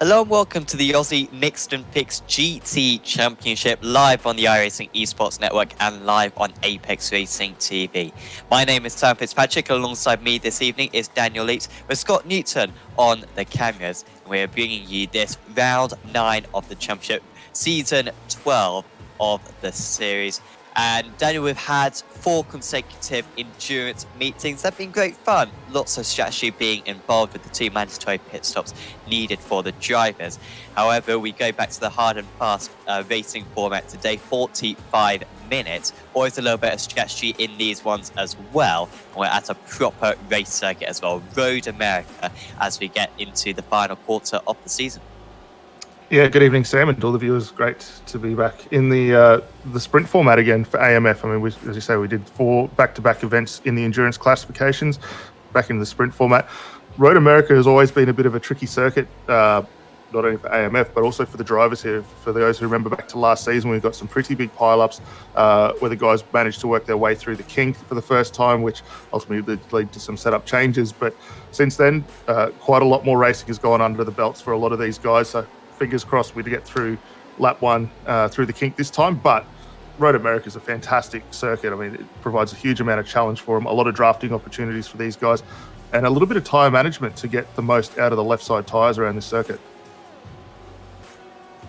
Hello and welcome to the Aussie Mixed and Picks GT Championship live on the iRacing Esports Network and live on Apex Racing TV. My name is Sam Fitzpatrick. Alongside me this evening is Daniel Leeds with Scott Newton on the cameras. We're bringing you this round 9 of the championship, season 12 of the series. And Daniel, we've had 4 consecutive endurance meetings. They've been great fun. Lots of strategy being involved with the 2 mandatory pit stops needed for the drivers. However, we go back to the hard and fast racing format today, 45 minutes. Always a little bit of strategy in these ones as well. And we're at a proper race circuit as well, Road America, as we get into the final quarter of the season. Yeah, good evening, Sam, and all the viewers. Great to be back in the sprint format again for AMF. I mean, as you say, we did 4 back-to-back events in the endurance classifications, back into the sprint format. Road America has always been a bit of a tricky circuit, not only for AMF, but also for the drivers here. For those who remember back to last season, we've got some pretty big pile-ups where the guys managed to work their way through the kink for the first time, which ultimately did lead to some setup changes. But since then, quite a lot more racing has gone under the belts for a lot of these guys. So fingers crossed we get through lap 1 through the kink this time. But Road America is a fantastic circuit. I mean, it provides a huge amount of challenge for them, a lot of drafting opportunities for these guys, and a little bit of tyre management to get the most out of the left side tyres around this circuit.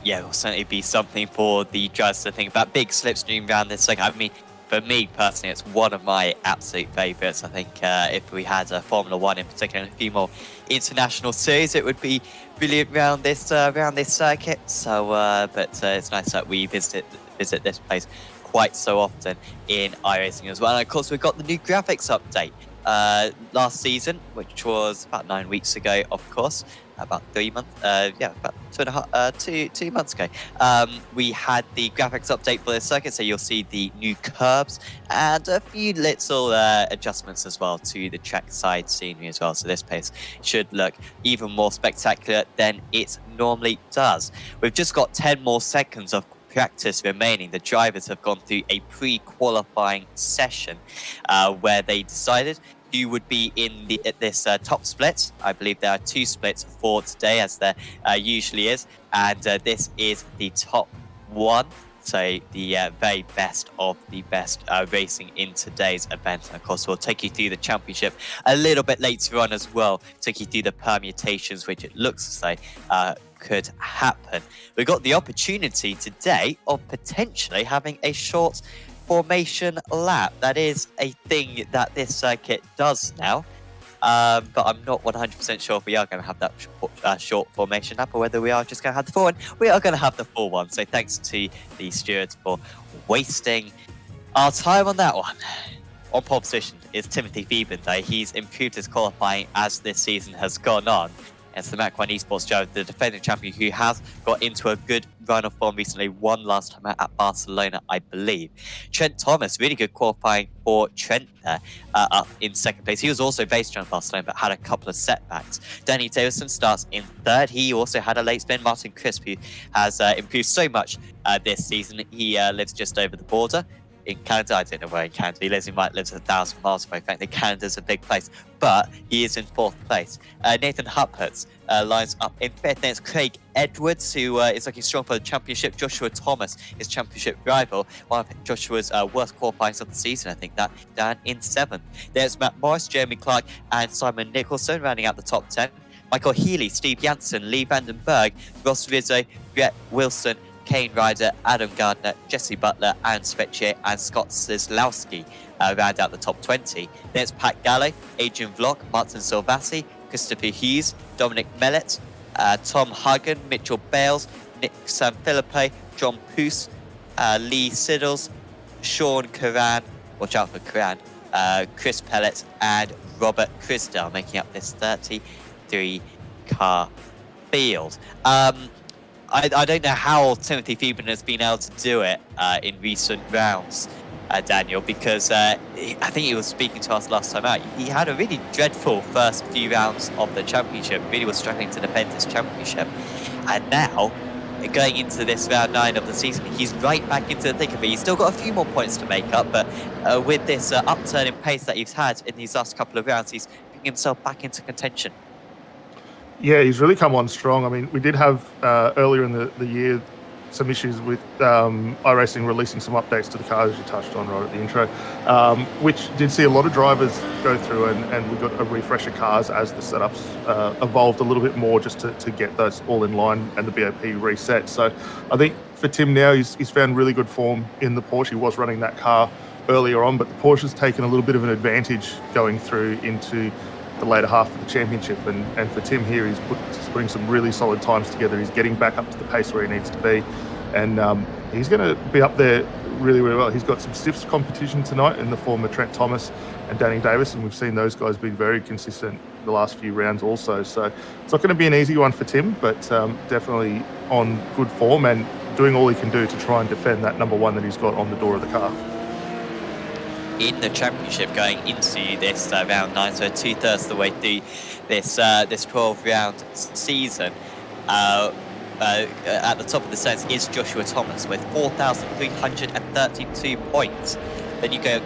Yeah, it will certainly be something for the drivers to think about. Big slipstream around this circuit. I mean, for me personally, it's one of my absolute favourites. I think if we had a Formula One in particular and a few more international series, it would be brilliant around this circuit. So, but it's nice that we visit this place quite so often in iRacing as well. And of course, we've got the new graphics update last season, which was about 9 weeks ago, of course. About 3 months, about 2 months ago. We had the graphics update for the circuit, so you'll see the new curbs and a few little adjustments as well to the trackside scenery as well. So this place should look even more spectacular than it normally does. We've just got 10 more seconds of practice remaining. The drivers have gone through a pre-qualifying session where they decided who would be in this top split. I believe there are 2 splits for today, as there usually is, and this is the top 1. So the very best of the best racing in today's event. And of course, we'll take you through the championship a little bit later on as well, take you through the permutations, which it looks as though could happen. We've got the opportunity today of potentially having a short formation lap. That is a thing that this circuit does now, but I'm not 100% sure if we are going to have that short formation lap or whether we are just going to have the full one. We are going to have the full one, so thanks to the stewards for wasting our time on that one. On pole position is Timothy Phoeben, though. He's improved his qualifying as this season has gone on. It's the Mach 1 Esports driver, the defending champion, who has got into a good run of form recently, won last time out at Barcelona, I believe. Trent Thomas, really good qualifying for Trent there, up in 2nd place. He was also based around Barcelona, but had a couple of setbacks. Danny Davison starts in 3rd. He also had a late spin. Martin Crisp, who has improved so much this season. He lives just over the border in Canada. I don't know where in Canada he lives. He might live 1,000 miles away. Frankly, Canada's a big place, but he is in 4th place. Nathan Huppertz lines up in 5th. Then it's Craig Edwards, who is looking strong for the championship. Joshua Thomas, his championship rival, one of Joshua's worst qualifiers of the season, I think, that down in 7th. There's Matt Morris, Jeremy Clark, and Simon Nicholson rounding out the top 10. Michael Healy, Steve Janssen, Lee Vandenberg, Ross Rizzo, Brett Wilson, Kane Ryder, Adam Gardner, Jesse Butler, Aaron Spetchier, and Scott Szyslowski round out the top 20. There's Pat Gallo, Adrian Vlock, Martin Silvassi, Christopher Hughes, Dominic Mellett, Tom Hagen, Mitchell Bales, Nick Sanfilippo, John Poos, Lee Siddles, Sean Curran, watch out for Curran, Chris Pellet, and Robert Chrisdell, making up this 33-car field. I don't know how Timothy Phoeben has been able to do it in recent rounds, Daniel, because I think he was speaking to us last time out. He had a really dreadful first few rounds of the championship, really was struggling to defend his championship. And now, going into this round 9 of the season, he's right back into the thick of it. He's still got a few more points to make up, but with this upturn in pace that he's had in these last couple of rounds, he's bringing himself back into contention. Yeah, he's really come on strong. I mean, we did have earlier in the year some issues with iRacing releasing some updates to the cars, as you touched on right at the intro, which did see a lot of drivers go through, and we got a refresh of cars as the setups evolved a little bit more, just to get those all in line and the BOP reset. So I think for Tim now, he's found really good form in the Porsche. He was running that car earlier on, but the Porsche's taken a little bit of an advantage going through into the later half of the championship, and for Tim here, he's putting some really solid times together. He's getting back up to the pace where he needs to be, and he's going to be up there really, really well. He's got some stiff competition tonight in the form of Trent Thomas and Danny Davis, and we've seen those guys be very consistent the last few rounds also. So it's not going to be an easy one for Tim, but definitely on good form and doing all he can do to try and defend that number 1 that he's got on the door of the car. In the championship going into this round 9, so 2/3 of the way through this 12-round season. At the top of the sense is Joshua Thomas with 4,332 points. Then you go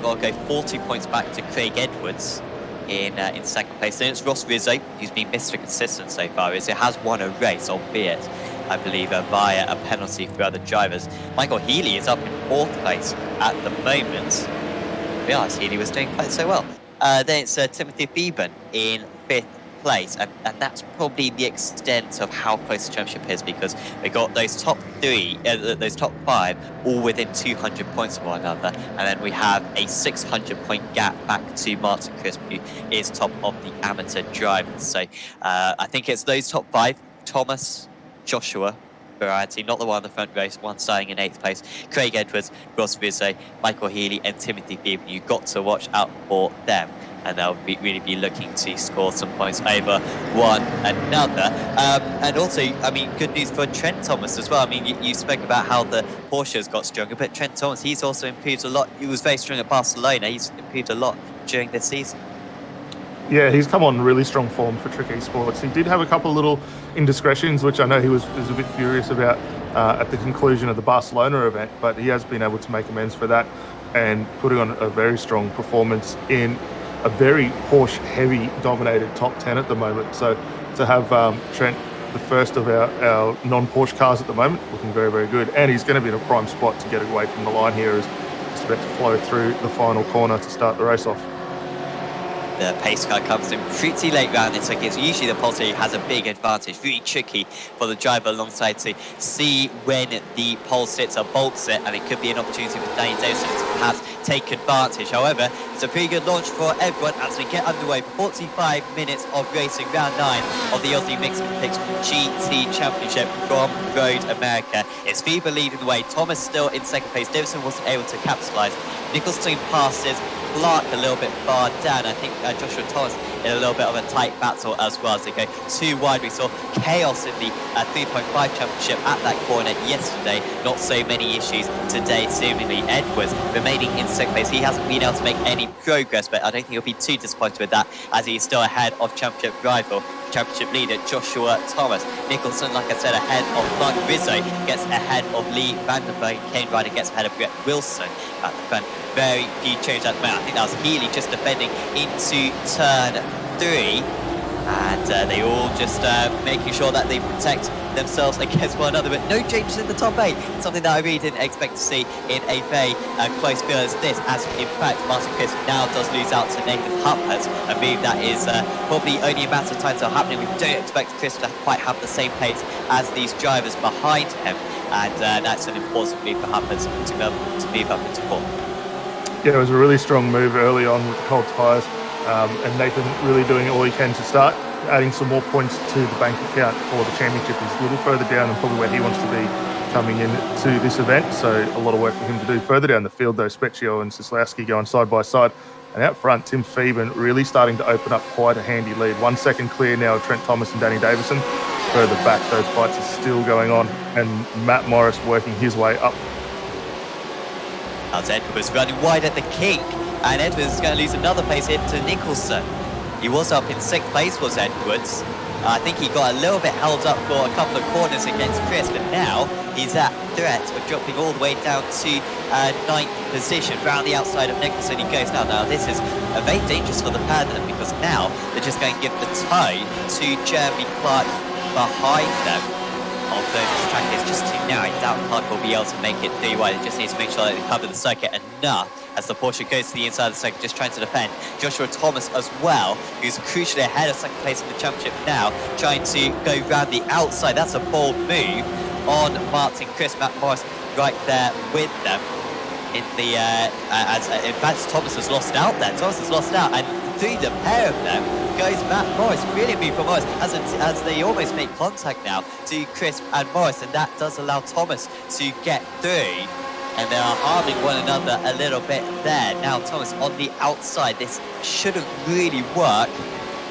40 points back to Craig Edwards in second place. Then it's Ross Rizzo, who's been Mr. Consistent so far. Rizzo has won a race, albeit, I believe, via a penalty for other drivers. Michael Healy is up in 4th place at the moment. I realised Healy was doing quite so well. Then it's Timothy Phoeben in 5th place, and that's probably the extent of how close the championship is, because we got those top 5, all within 200 points of one another, and then we have a 600-point gap back to Martin Crisp, who is top of the amateur drivers. So I think it's those top 5: Thomas, Joshua, variety, not the one on the front race, one starting in 8th place, Craig Edwards, Ross Rizzo, Michael Healy, and Timothy Phoeben. You've got to watch out for them, and they'll really be looking to score some points over one another. And also, I mean, good news for Trent Thomas as well. I mean, you spoke about how the Porsches got stronger, but Trent Thomas, he's also improved a lot. He was very strong at Barcelona. He's improved a lot during this season. Yeah, he's come on really strong form for Trick Esports. He did have a couple of little indiscretions, which I know he was a bit furious about at the conclusion of the Barcelona event, but he has been able to make amends for that and putting on a very strong performance in a very Porsche-heavy dominated top 10 at the moment. So to have Trent, the first of our non-Porsche cars at the moment, looking very, very good. And he's going to be in a prime spot to get away from the line here as he's about to flow through the final corner to start the race off. The pace car comes in pretty late round. It's usually the pole who has a big advantage. Really tricky for the driver alongside to see when the pole sits or bolts it, and it could be an opportunity for Danny Dawson to perhaps take advantage. However, it's a pretty good launch for everyone as we get underway. 45 minutes of racing, round 9 of the Aussie Mixed Picks GT Championship from Road America. It's Phoeben leading the way. Thomas still in second place. Davison wasn't able to capitalise. Nicholson passes Clark a little bit far down. I think Joshua Thomas in a little bit of a tight battle as well as they go too wide. We saw chaos in the 3.5 championship at that corner yesterday. Not so many issues today, seemingly. Edwards remaining in second place. He hasn't been able to make any progress, but I don't think he'll be too disappointed with that, as he's still ahead of championship rival championship leader Joshua Thomas. Nicholson, like I said, ahead of Clark. Rizzo gets ahead of Lee Vandenberg. Kane Ryder gets ahead of Brett Wilson at the front. Very few changes at the moment. I think that was Healy just defending into turn 3. And they all just making sure that they protect themselves against one another. But no changes in the top 8. Something that I really didn't expect to see in a very close field as this. As in fact, Martin Crisp now does lose out to Nathan Huppert. A move that is probably only a matter of time till happening. We don't expect Crisp to quite have the same pace as these drivers behind him. And that's an important move for Huppert to be able to move up into 4th. Yeah, it was a really strong move early on with the cold tyres. And Nathan really doing all he can to start adding some more points to the bank account for the championship. He's a little further down than probably where he wants to be coming into this event. So a lot of work for him to do. Further down the field, though, Specchio and Sislowski going side by side. And out front, Tim Phoeben really starting to open up quite a handy lead. 1 second clear now of Trent Thomas and Danny Davison. Further back, those fights are still going on. And Matt Morris working his way up. As Edwards running wide at the kink. And Edwards is going to lose another place here to Nicholson. He was up in 6th place, was Edwards. I think he got a little bit held up for a couple of corners against Chris, but now he's at threat of dropping all the way down to 9th position. Round the outside of Nicholson he goes now. Now this is very dangerous for the pair then, because now they're just going to give the toe to Jeremy Clark behind them. Although this track is just too narrow, I doubt Clark will be able to make it through wide. They just need to make sure that they cover the circuit enough as the Porsche goes to the inside of the circuit, just trying to defend. Joshua Thomas as well, who's crucially ahead of 2nd place in the championship now, trying to go round the outside. That's a bold move on Martin Crisp. Matt Morris right there with them. In fact, Thomas has lost out there. Thomas has lost out, and through the pair of them goes Matt Morris. Brilliant move from Morris as they almost make contact now to Crisp and Morris, and that does allow Thomas to get through. And they are harming one another a little bit there. Now Thomas on the outside. This shouldn't really work.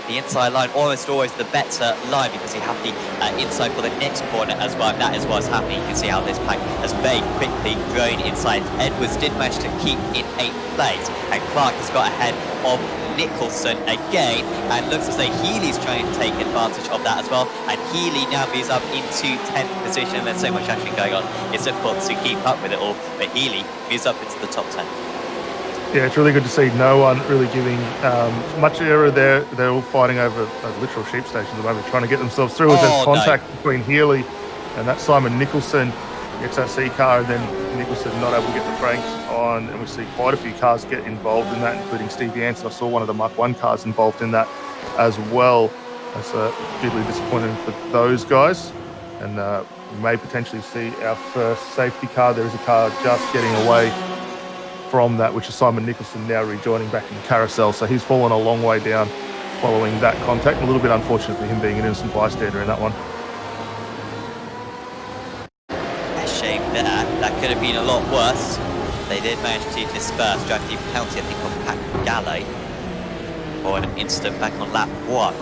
The inside line almost always the better line, because you have the inside for the next corner as well. And that is what's happening. You can see how this pack has very quickly grown inside. Edwards did manage to keep in 8th place, and Clark has got ahead of Nicholson again, and looks as though Healy's trying to take advantage of that as well. And Healy now moves up into 10th position. There's so much action going on, it's difficult to keep up with it all, but Healy moves up into the top 10. Yeah, it's really good to see no one really giving much error there. They're all fighting over a literal sheep station at the moment, trying to get themselves through. As there's contact between Healy and that Simon Nicholson XRC car, and then Nicholson not able to get the brakes on, and we see quite a few cars get involved in that, including Steve Jansen. I saw one of the Mark 1 cars involved in that as well. That's bitterly disappointing for those guys, and we may potentially see our first safety car. There is a car just getting away from that, which is Simon Nicholson now rejoining back in the carousel. So he's fallen a long way down following that contact. A little bit unfortunate for him being an innocent bystander in that one. A shame that. That could have been a lot worse. They did manage to disperse, drive the penalty, I think, on Pat Gallo for an instant back on lap 1.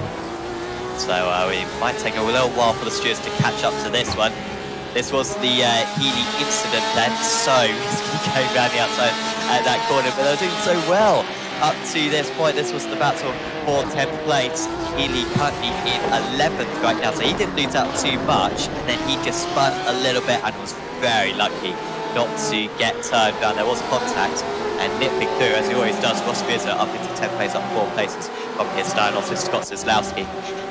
So it might take a little while for the stewards to catch up to this one. This was the Healy incident then, so risky going around the outside at that corner, but they're doing so well up to this point. This was the battle for 10th place. Healy currently in 11th right now, so he didn't lose out too much, and then he just spun a little bit and was very lucky not to get turned down. There was contact, and nipping through, as he always does, Ross Vizza up into 10th place, up 4 places from his down. Also Scott Sislowski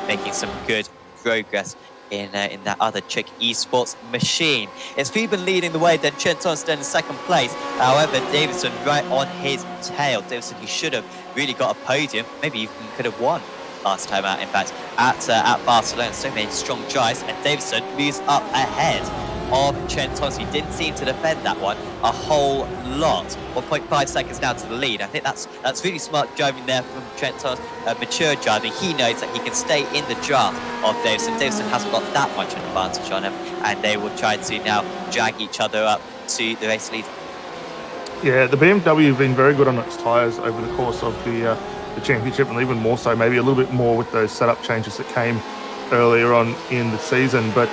making some good progress in that other Czech esports machine. It's Phoeben leading the way, then Trent Thomas in 2nd place. However, Davison right on his tail. Davison, who should have really got a podium, maybe even could have won last time out, in fact, at Barcelona. So many strong drives, and Davison moves up ahead of Trent Thomas. He didn't seem to defend that one a whole lot. 1.5 seconds down to the lead. I think that's really smart driving there from Trent Thomas, mature driving. He knows that he can stay in the draft of Davison. Davison hasn't got that much of an advantage on him, and they will try to now drag each other up to the race lead. Yeah, the BMW have been very good on its tyres over the course of the championship, and even more so, maybe a little bit more with those setup changes that came earlier on in the season. But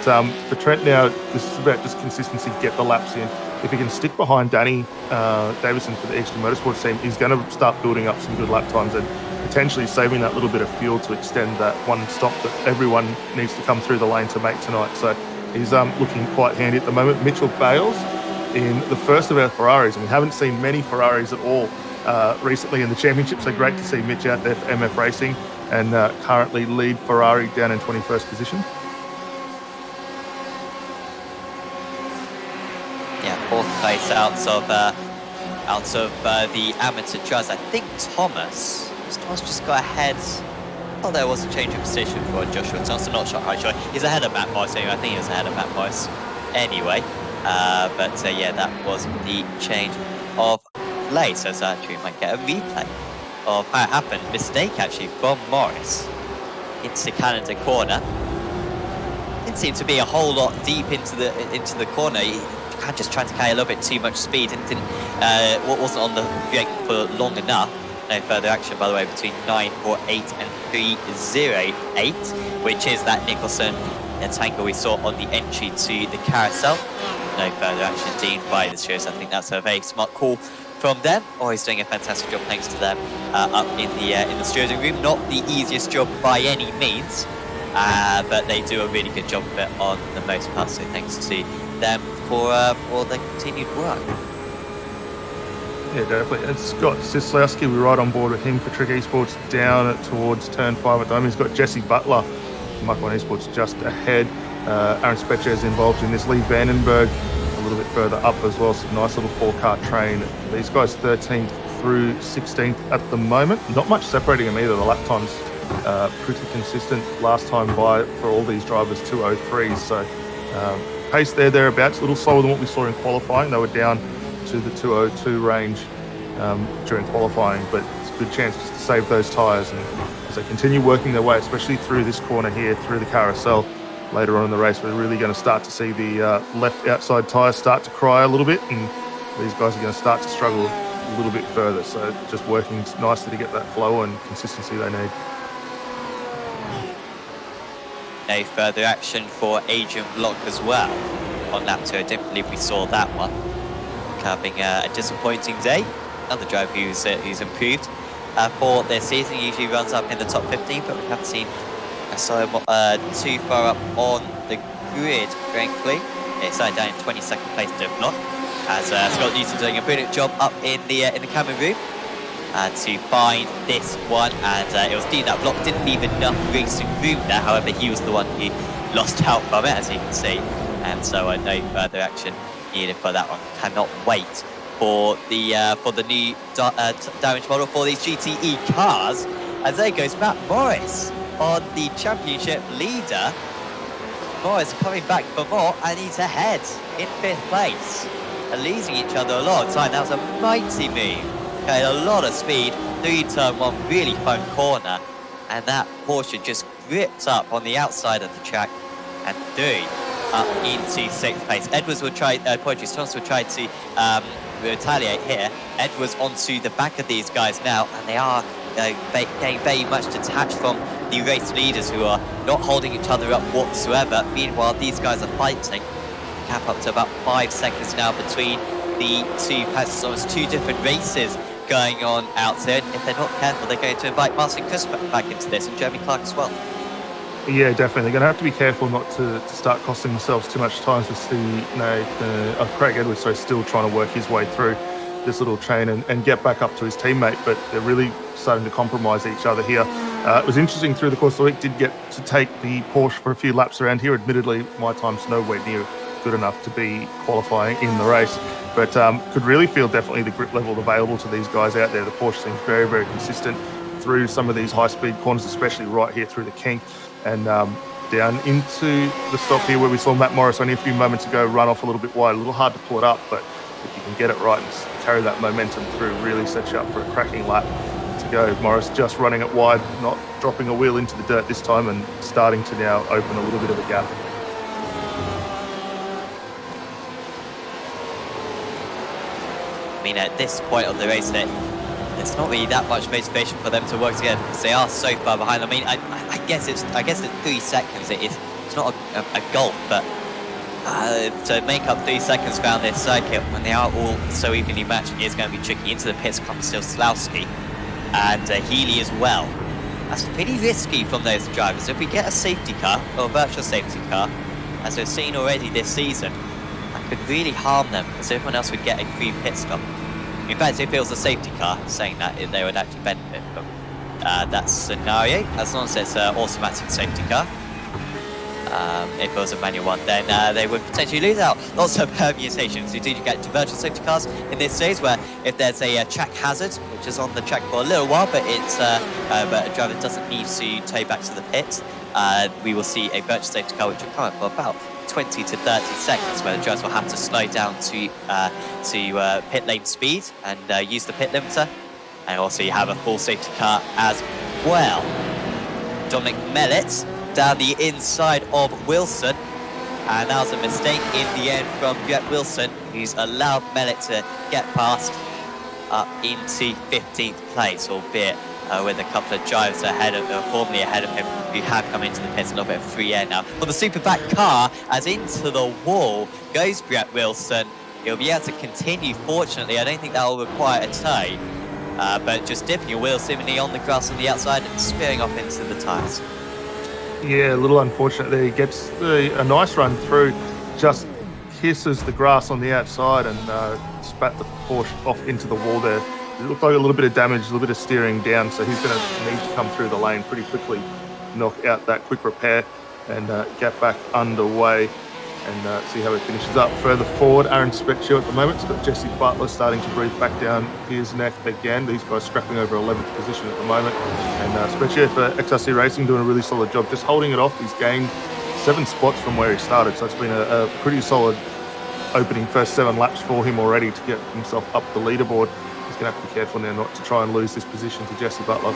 for Trent now, this is about just consistency, get the laps in. If he can stick behind Danny Davison for the Extra Motorsports team, he's going to start building up some good lap times, and potentially saving that little bit of fuel to extend that one stop that everyone needs to come through the lane to make tonight. So he's looking quite handy at the moment. Mitchell Bales in the first of our Ferraris, and we haven't seen many Ferraris at all recently in the championship, so great to see Mitch out there for MF Racing, and currently lead Ferrari down in 21st position. Yeah, fourth place out of the amateur judge. I think Thomas just got ahead. Oh, there was a change of position for Joshua Thompson. Not sure. He's ahead of Matt Morris anyway. I think he was ahead of Matt Morris anyway. Yeah, that was the change of place. So actually we might get a replay of how it happened. Mistake actually from Morris into Canada corner. Didn't seem to be a whole lot deep into the corner. He just tried to carry a little bit too much speed and wasn't on the brake for long enough. No further action, by the way, between 948 and 308, which is that Nicholson tangle we saw on the entry to the carousel. No further action deemed by the stewards. I think that's a very smart call from them. Always doing a fantastic job, thanks to them up in the stewarding room. Not the easiest job by any means, but they do a really good job of it on the most part. So thanks to them for the continued work. Yeah, definitely. And Scott Sislowski, we're right on board with him for Trick Esports down towards turn 5 at the moment. He's got Jesse Butler, Mike One Esports just ahead. Aaron Spetcher involved in this. Lee Vandenberg a little bit further up as well. Some nice little 4-car train for these guys, 13th through 16th at the moment. Not much separating them either. The lap times pretty consistent last time by for all these drivers, 2:03. So pace thereabouts, a little slower than what we saw in qualifying. They were down to the 2:02 range during qualifying, but it's a good chance just to save those tyres, and as they continue working their way, especially through this corner here, through the carousel, later on in the race, we're really going to start to see the left outside tyres start to cry a little bit, and these guys are going to start to struggle a little bit further. So just working nicely to get that flow and consistency they need. No further action for Adrian Block as well on lap 2. I didn't believe we saw that one. Having a disappointing day. Another driver who's improved for their season. Usually runs up in the top 15, but we haven't seen him too far up on the grid, frankly. It's down in 22nd place to Block, as Scott Newton doing a brilliant job up in the camera room to find this one, and it was deemed that Block didn't leave enough racing room there. However, he was the one who lost out from it, as you can see, and so no further action needed for that one. Cannot wait for the new damage model for these GTE cars. As there goes Matt Morris on the championship leader. Morris coming back for more, and he's ahead in 5th place, and losing each other a lot of time. That was a mighty move. Okay, a lot of speed through turn 1, really fun corner, and that Porsche just gripped up on the outside of the track and through up into 6th place. Edwards will try, Thomas will try to retaliate here. Edwards onto the back of these guys now, and they are getting very much detached from the race leaders, who are not holding each other up whatsoever. Meanwhile, these guys are fighting. Cap up to about 5 seconds now between the two passes. Almost 2 different races going on out there. If they're not careful, they're going to invite Martin Chris back into this, and Jeremy Clark as well. Yeah, definitely. They're going to have to be careful not to start costing themselves too much time. To see Craig Edwards still trying to work his way through this little chain and get back up to his teammate, but they're really starting to compromise each other here. It was interesting through the course of the week. Did get to take the Porsche for a few laps around here. Admittedly, my time's nowhere near good enough to be qualifying in the race, but could really feel definitely the grip level available to these guys out there. The Porsche seems very, very consistent through some of these high-speed corners, especially right here through the kink, and down into the stop here where we saw Matt Morris only a few moments ago run off a little bit wide. A little hard to pull it up, but if you can get it right and carry that momentum through, really sets you up for a cracking lap to go. Morris just running it wide, not dropping a wheel into the dirt this time, and starting to now open a little bit of a gap. I mean, at this point of the race, there's not really that much motivation for them to work together because they are so far behind. I mean, I guess it's 3 seconds. It's not a gulf, but to make up 3 seconds around this circuit when they are all so evenly matched is going to be tricky. Into the pits comes still Slowski. and Healy as well. That's pretty risky from those drivers. If we get a safety car, or a virtual safety car, as we've seen already this season, that could really harm them, because everyone else would get a free pit stop. In fact, if it was a safety car, saying that, they would actually benefit from that scenario, as long as it's an automatic safety car. If it was a manual one, then they would potentially lose out. Lots of permutations. You do get to virtual safety cars in this stage, where if there's a track hazard, which is on the track for a little while, but it's but a driver doesn't need to tow back to the pit, we will see a virtual safety car which will come up for about 20 to 30 seconds, where the drivers will have to slow down to pit lane speed and use the pit limiter. And also you have a full safety car as well. Dominic Mellett down the inside of Wilson, and that was a mistake in the end from Brett Wilson, who's allowed Mellett to get past up into 15th place, albeit with a couple of drivers formerly ahead of him, who have come into the pits a little bit of free air now. For the Superback car, as into the wall goes Brett Wilson. He'll be able to continue, fortunately. I don't think that will require a tow, but just dipping your wheel seemingly on the grass on the outside and spearing off into the tyres. Yeah, a little unfortunate there. He gets a nice run through, just kisses the grass on the outside and spat the Porsche off into the wall there. It looked like a little bit of damage, a little bit of steering down, so he's going to need to come through the lane pretty quickly, knock out that quick repair and get back underway and see how he finishes up. Further forward, Aaron Specchio at the moment. It's got Jesse Butler starting to breathe back down his neck again. These guys scrapping over 11th position at the moment. And Specchio for XRC Racing doing a really solid job, just holding it off. He's gained 7 spots from where he started, so it's been a pretty solid opening first 7 laps for him already to get himself up the leaderboard. He's going to have to be careful now not to try and lose this position to Jesse Butler.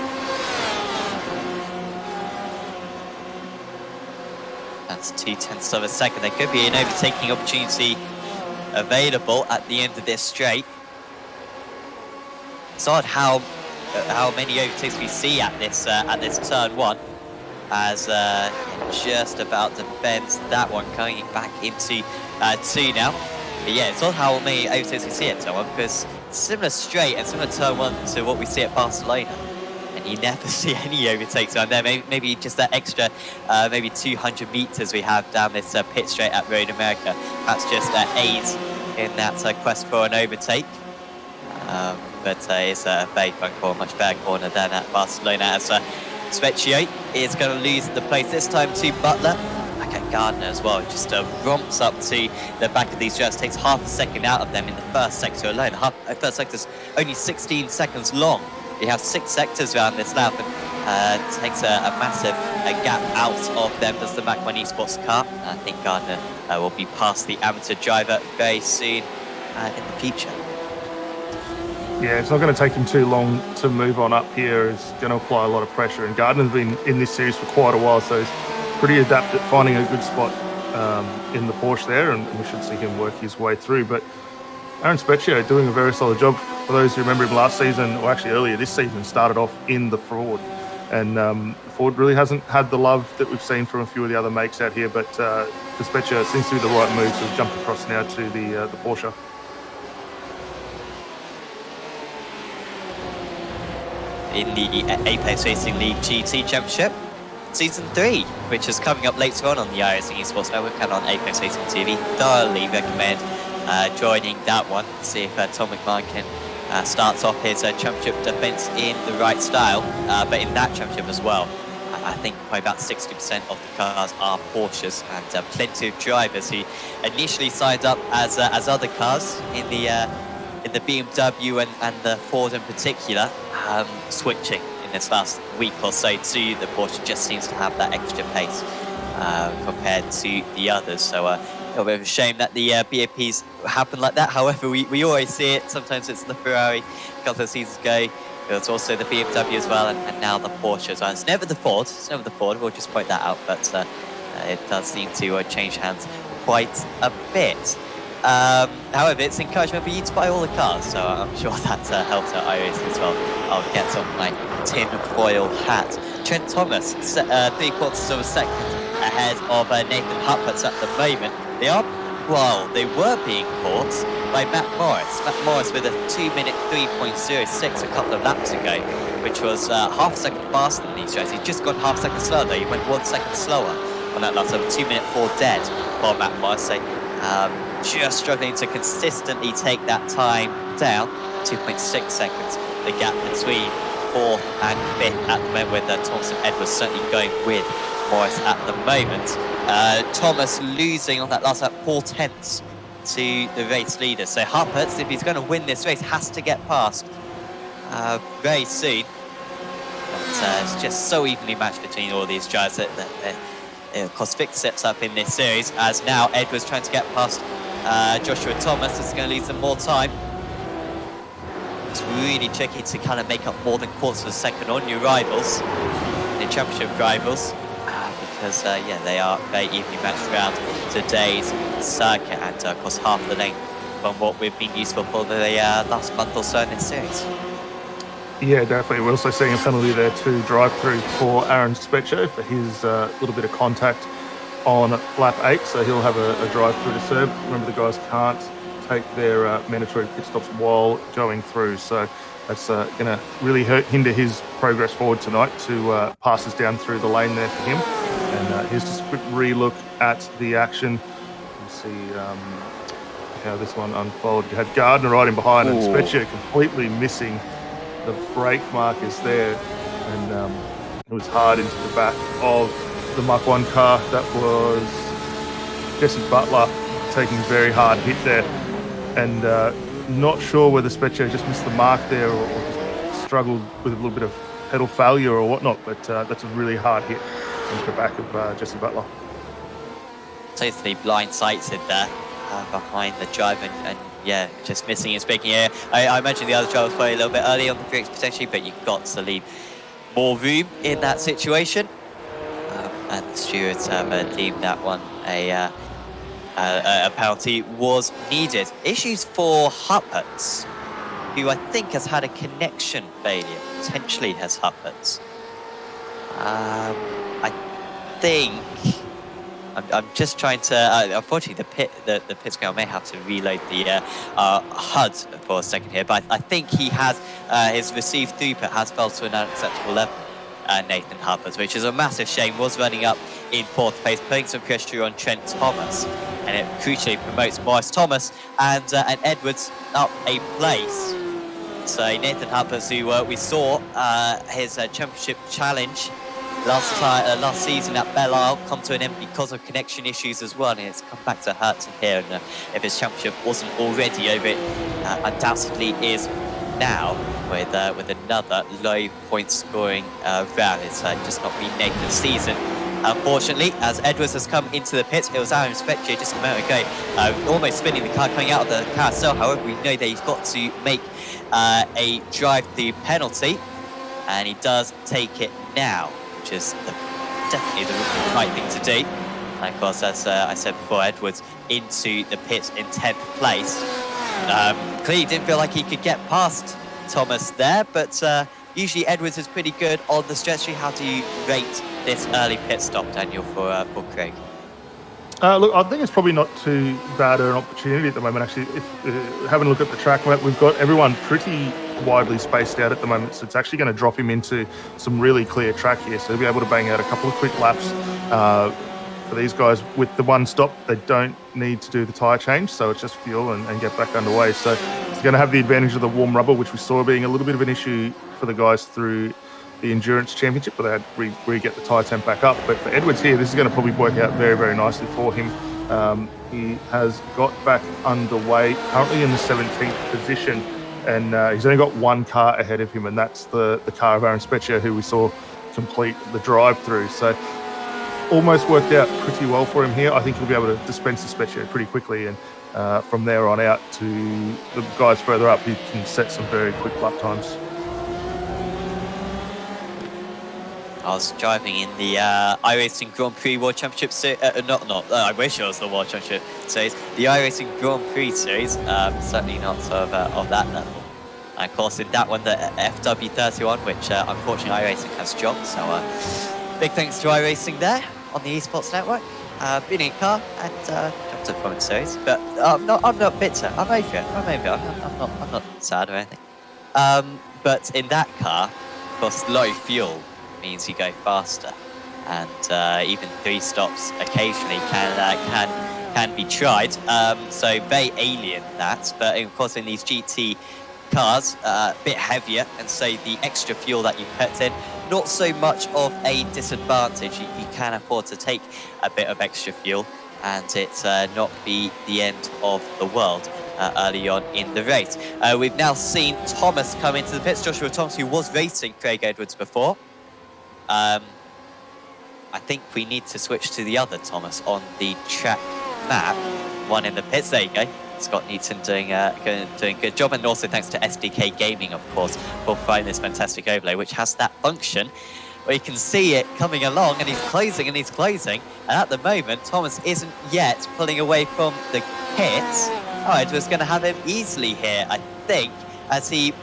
That's 0.2 of a second. There could be an overtaking opportunity available at the end of this straight. It's odd how many overtakes we see at this turn 1, as just about defends that one, coming back into 2 now. But yeah, it's odd how many overtakes we see at turn 1, because it's similar straight and similar turn 1 to what we see at Barcelona. And you never see any overtakes around there. Maybe just that extra, maybe 200 meters we have down this pit straight at Road America. Perhaps just aids in that quest for an overtake. But it's a very fun corner, much better corner than at Barcelona. As Specchio is going to lose the place this time to Butler. Back at Gardner as well. Just romps up to the back of these drivers, takes half a second out of them in the first sector alone. The first sector is only 16 seconds long. You have 6 sectors around this lap, and takes a massive gap out of them. Does the Mac 1 Esports car. I think Gardner will be past the amateur driver very soon in the future. Yeah, it's not going to take him too long to move on up here. He's going to apply a lot of pressure, and Gardner's been in this series for quite a while, so he's pretty adept at finding a good spot in the Porsche there, and we should see him work his way through. But Aaron Specchio doing a very solid job. For those who remember him last season, or actually earlier this season, started off in the Ford. And Ford really hasn't had the love that we've seen from a few of the other makes out here, but for Specchio, it seems to be the right move to jump across now to the Porsche. In the Apex Racing League GT Championship, Season 3, which is coming up later on the iRacing Esports Network and on Apex Racing TV. Thoroughly recommend joining that one. See if Tom McMahon can start off his championship defence in the right style. But in that championship as well, I think probably about 60% of the cars are Porsches, and plenty of drivers who initially signed up as other cars in the BMW and the Ford in particular, switching in this last week or so to the Porsche. Just seems to have that extra pace compared to the others. So a little bit of a shame that the BAPs happen like that. However, we always see it. Sometimes it's the Ferrari a couple of seasons ago. It's also the BMW as well, and now the Porsche as well. It's never the Ford. We'll just point that out. But it does seem to change hands quite a bit. However, it's encouragement for you to buy all the cars, so I'm sure that helps out iRacing as well. I'll get on my tin foil hat. Trent Thomas, 3/4 of a second ahead of Nathan Huppert's at the moment. They were being caught by Matt Morris. Matt Morris with a 2-minute 3.06 a couple of laps ago, which was half a second faster than these guys. He'd just gone half a second slower though. He went 1 second slower on that lap, so 2-minute 4 dead for Matt Morris. So just struggling to consistently take that time down. 2.6 seconds, the gap between 4th and 5th at the moment, with Thomas and Edwards certainly going with Morris at the moment. Thomas losing on that last lap 4 tenths to the race leader. So Huppert's, if he's going to win this race, has to get past very soon. But it's just so evenly matched between all these drivers that of course Vic steps up in this series, as now Edwards trying to get past Joshua Thomas. This is going to leave them more time. It's really tricky to kind of make up more than quarters of a second on your rivals, the championship rivals, because yeah, they are very evenly matched around today's circuit, and of course half the length from what we've been useful for the last month or so in this series. Yeah, definitely. We're also seeing a penalty there to drive through for Aaron Speccio for his little bit of contact on lap 8, so he'll have a drive through to serve. Remember, the guys can't take their mandatory pit stops while going through, so that's going to really hinder his progress forward tonight to pass us down through the lane there for him. And here's just a quick re-look at the action. Let's see how this one unfolded. You had Gardner right in behind, and Speccio completely missing the brake markers there, and it was hard into the back of the Mach 1 car. That was Jesse Butler taking a very hard hit there, and not sure whether Speccio just missed the mark there or just struggled with a little bit of pedal failure or whatnot, but that's a really hard hit into the back of Jesse Butler. Totally blindsided there behind the drive, and yeah, just missing his braking area. I mentioned the other driver was probably a little bit early on the brakes potentially, but you've got to leave more room in that situation. And the stewards have deemed that one a penalty was needed. Issues for Huppert's, who I think has had a connection failure, potentially has Huppert's. I think I'm just trying to. Unfortunately, the pit scale may have to reload the HUD for a second here, but I think he has his received throughput has fell to an unacceptable level. Nathan Huppert's, which is a massive shame. Was running up in 4th place, putting some pressure on Trent Thomas, and it crucially promotes Morris Thomas and Edwards up a place. So Nathan Huppert's, who we saw his championship challenge last season at Belle Isle come to an end because of connection issues as well, and it's come back to hurt him here. And if his championship wasn't already over, it undoubtedly is now, with another low point scoring round. It's just not been Nathan's season, unfortunately, as Edwards has come into the pits. It was Aaron Speccio just a moment ago, almost spinning the car coming out of the carousel. However, we know that he's got to make a drive-through penalty, and he does take it now, which is definitely the right thing to do. And of course, as I said before, Edwards into the pits in 10th place. Clearly didn't feel like he could get past Thomas there, but usually Edwards is pretty good on the stretch. How do you rate this early pit stop, Daniel, for Craig? Look, I think it's probably not too bad an opportunity at the moment, actually. If having a look at the track, we've got everyone pretty widely spaced out at the moment, so it's actually going to drop him into some really clear track here, so he'll be able to bang out a couple of quick laps. For these guys, with the one stop, they don't need to do the tyre change, so it's just fuel and get back underway. So it's going to have the advantage of the warm rubber, which we saw being a little bit of an issue for the guys through the Endurance Championship, but they had to re-get the tyre temp back up. But for Edwards here, this is going to probably work out very, very nicely for him. He has got back underway, currently in the 17th position, and he's only got one car ahead of him, and that's the car of Aaron Speccio, who we saw complete the drive-through. So almost worked out pretty well for him here. I think he'll be able to dispense the Speccio pretty quickly, and from there on out to the guys further up, he can set some very quick lap times. I was driving in the iRacing Grand Prix World Championship Series. I wish it was the World Championship Series. The iRacing Grand Prix Series, certainly not of that level. And of course, in that one, the FW31, which unfortunately iRacing has dropped. So big thanks to iRacing there on the Esports Network. been in a car and jumped up from the series, but I'm not bitter. I'm over it. I'm not sad or anything. But in that car, of course, low fuel means you go faster, and even 3 stops occasionally can be tried. So very alien that, but of course in these GT cars, a bit heavier, and so the extra fuel that you put in, not so much of a disadvantage. You can afford to take a bit of extra fuel, and it's not be the end of the world early on in the race. We've now seen Thomas come into the pits, Joshua Thomas, who was racing Craig Edwards before. I think we need to switch to the other Thomas on the track map, one in the pits. There you go. Scott Newton doing a good job, and also thanks to SDK Gaming, of course, for providing this fantastic overlay, which has that function where you can see it coming along, and he's closing, and at the moment, Thomas isn't yet pulling away from the pits. Oh, Edwards going to have him easily here, I think, as he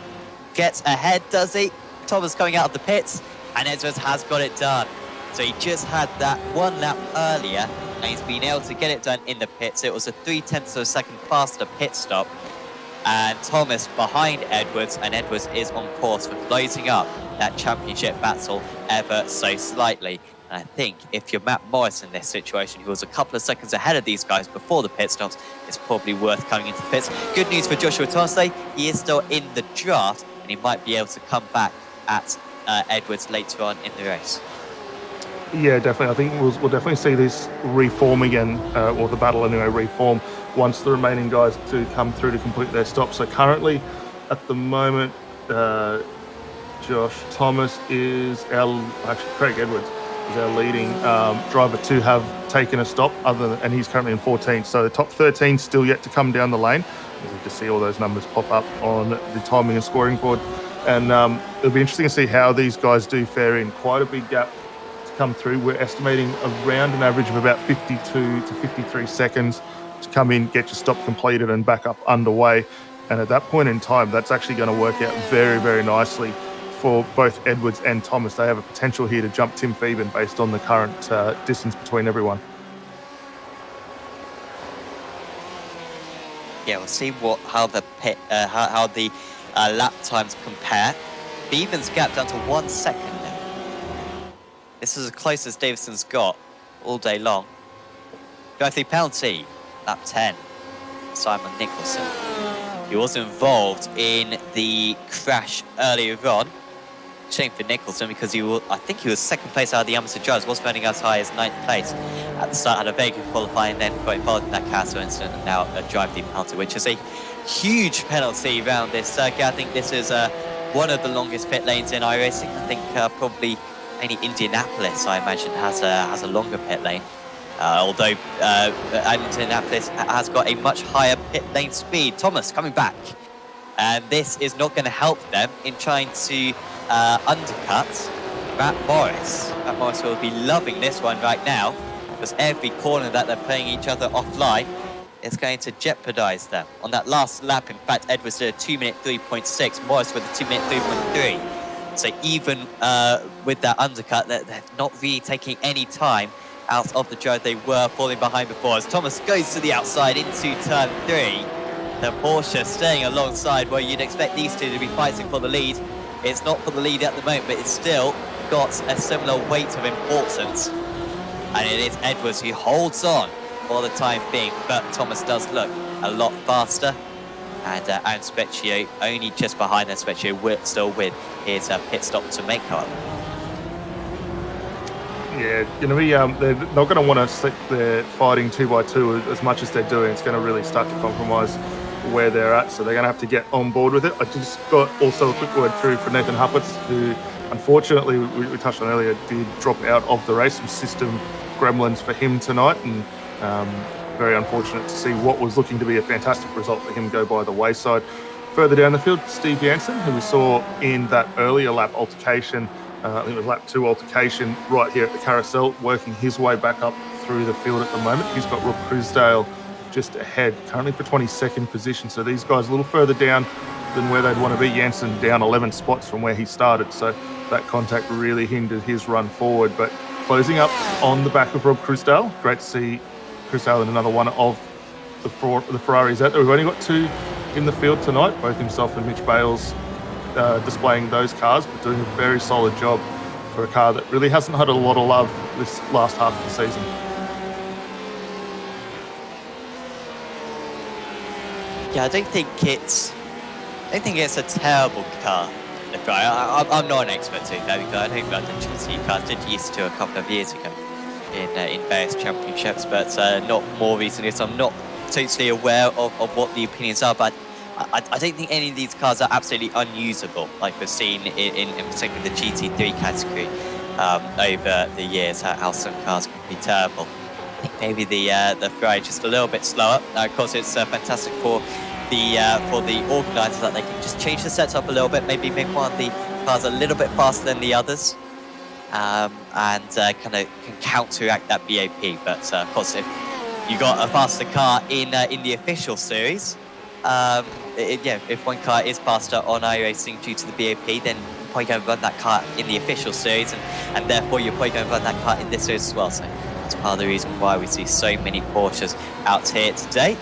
gets ahead, does he? Thomas coming out of the pits, and Edwards has got it done. So he just had that 1 lap earlier, and he's been able to get it done in the pits. It was a 0.3 of a second faster pit stop, and Thomas behind Edwards, and Edwards is on course for closing up that championship battle ever so slightly. And I think if you're Matt Morris in this situation, who was a couple of seconds ahead of these guys before the pit stops, it's probably worth coming into the pits. Good news for Joshua Thomas, though, he is still in the draft, and he might be able to come back at Edwards later on in the race. Yeah, definitely. I think we'll definitely see this reform again, or the battle anyway, reform once the remaining guys to come through to complete their stop. So currently, at the moment, Josh Thomas is Craig Edwards is our leading driver to have taken a stop, and he's currently in 14th. So the top 13 still yet to come down the lane. You can just see all those numbers pop up on the timing and scoring board. And it'll be interesting to see how these guys do fare in. Quite a big gap come through. We're estimating around an average of about 52 to 53 seconds to come in, get your stop completed and back up underway. And at that point in time, that's actually going to work out very, very nicely for both Edwards and Thomas. They have a potential here to jump Tim Phoeben based on the current distance between everyone. Yeah, we'll see how the lap times compare. Phoeben's gap down to 1 second now. This is as close as Davidson's got all day long. Going through penalty, lap 10, Simon Nicholson. He was involved in the crash earlier on. Shame for Nicholson, because I think he was second place out of the amateur drivers, was running as high as 9th place at the start, had a very good qualifying, then got involved in that castle incident, and now a drive-through penalty, which is a huge penalty around this circuit. I think this is one of the longest pit lanes in iRacing. I think probably only Indianapolis, I imagine, has a longer pit lane. Although Indianapolis has got a much higher pit lane speed. Thomas coming back, and this is not going to help them in trying to undercut Matt Morris. Matt Morris will be loving this one right now, because every corner that they're playing each other offline is going to jeopardize them. On that last lap, in fact, Edwards did a 2-minute 3.6, Morris with a 2-minute 3.3. So even with that undercut, they're not really taking any time out of the drive they were falling behind before. As Thomas goes to the outside into turn 3, the Porsche staying alongside where you'd expect these two to be fighting for the lead. It's not for the lead at the moment, but it's still got a similar weight of importance. And it is Edwards who holds on for the time being, but Thomas does look a lot faster. And Specchio only just behind them. Specchio still with his pit stop to make up. Yeah, going to be they're not going to want to sit there fighting 2x2 as much as they're doing. It's going to really start to compromise where they're at, so they're going to have to get on board with it. I just got also a quick word through for Nathan Huppets, who unfortunately we touched on earlier did drop out of the race. Some system gremlins for him tonight, and very unfortunate to see what was looking to be a fantastic result for him go by the wayside. Further down the field, Steve Jansen, who we saw in that earlier lap altercation, I think it was lap 2 altercation right here at the carousel, working his way back up through the field at the moment. He's got Rook Crisdale just ahead, currently for 22nd position. So these guys a little further down than where they'd want to be. Jansen down 11 spots from where he started. So that contact really hindered his run forward. But closing up on the back of Rob Crusdale. Great to see Crusdale in another one of the Ferraris out there. We've only got 2 in the field tonight, both himself and Mitch Bales displaying those cars, but doing a very solid job for a car that really hasn't had a lot of love this last half of the season. Yeah, I don't think it's a terrible car. I'm not an expert to that because I think that the GT cars did used to a couple of years ago in various championships, but not more recently. So I'm not totally aware of what the opinions are, but I don't think any of these cars are absolutely unusable, like we've seen in particularly the GT3 category over the years, how some cars can be terrible. I think maybe the Ferrari just a little bit slower. Of course, it's fantastic for the organisers that they can just change the setup a little bit, maybe make one of the cars a little bit faster than the others, and kind of can counteract that BAP. But of course, if you got a faster car in the official series, if one car is faster on iRacing due to the BAP, then you're probably going to run that car in the official series, and therefore you're probably going to run that car in this series as well. So that's part of the reason why we see so many Porsches out here today.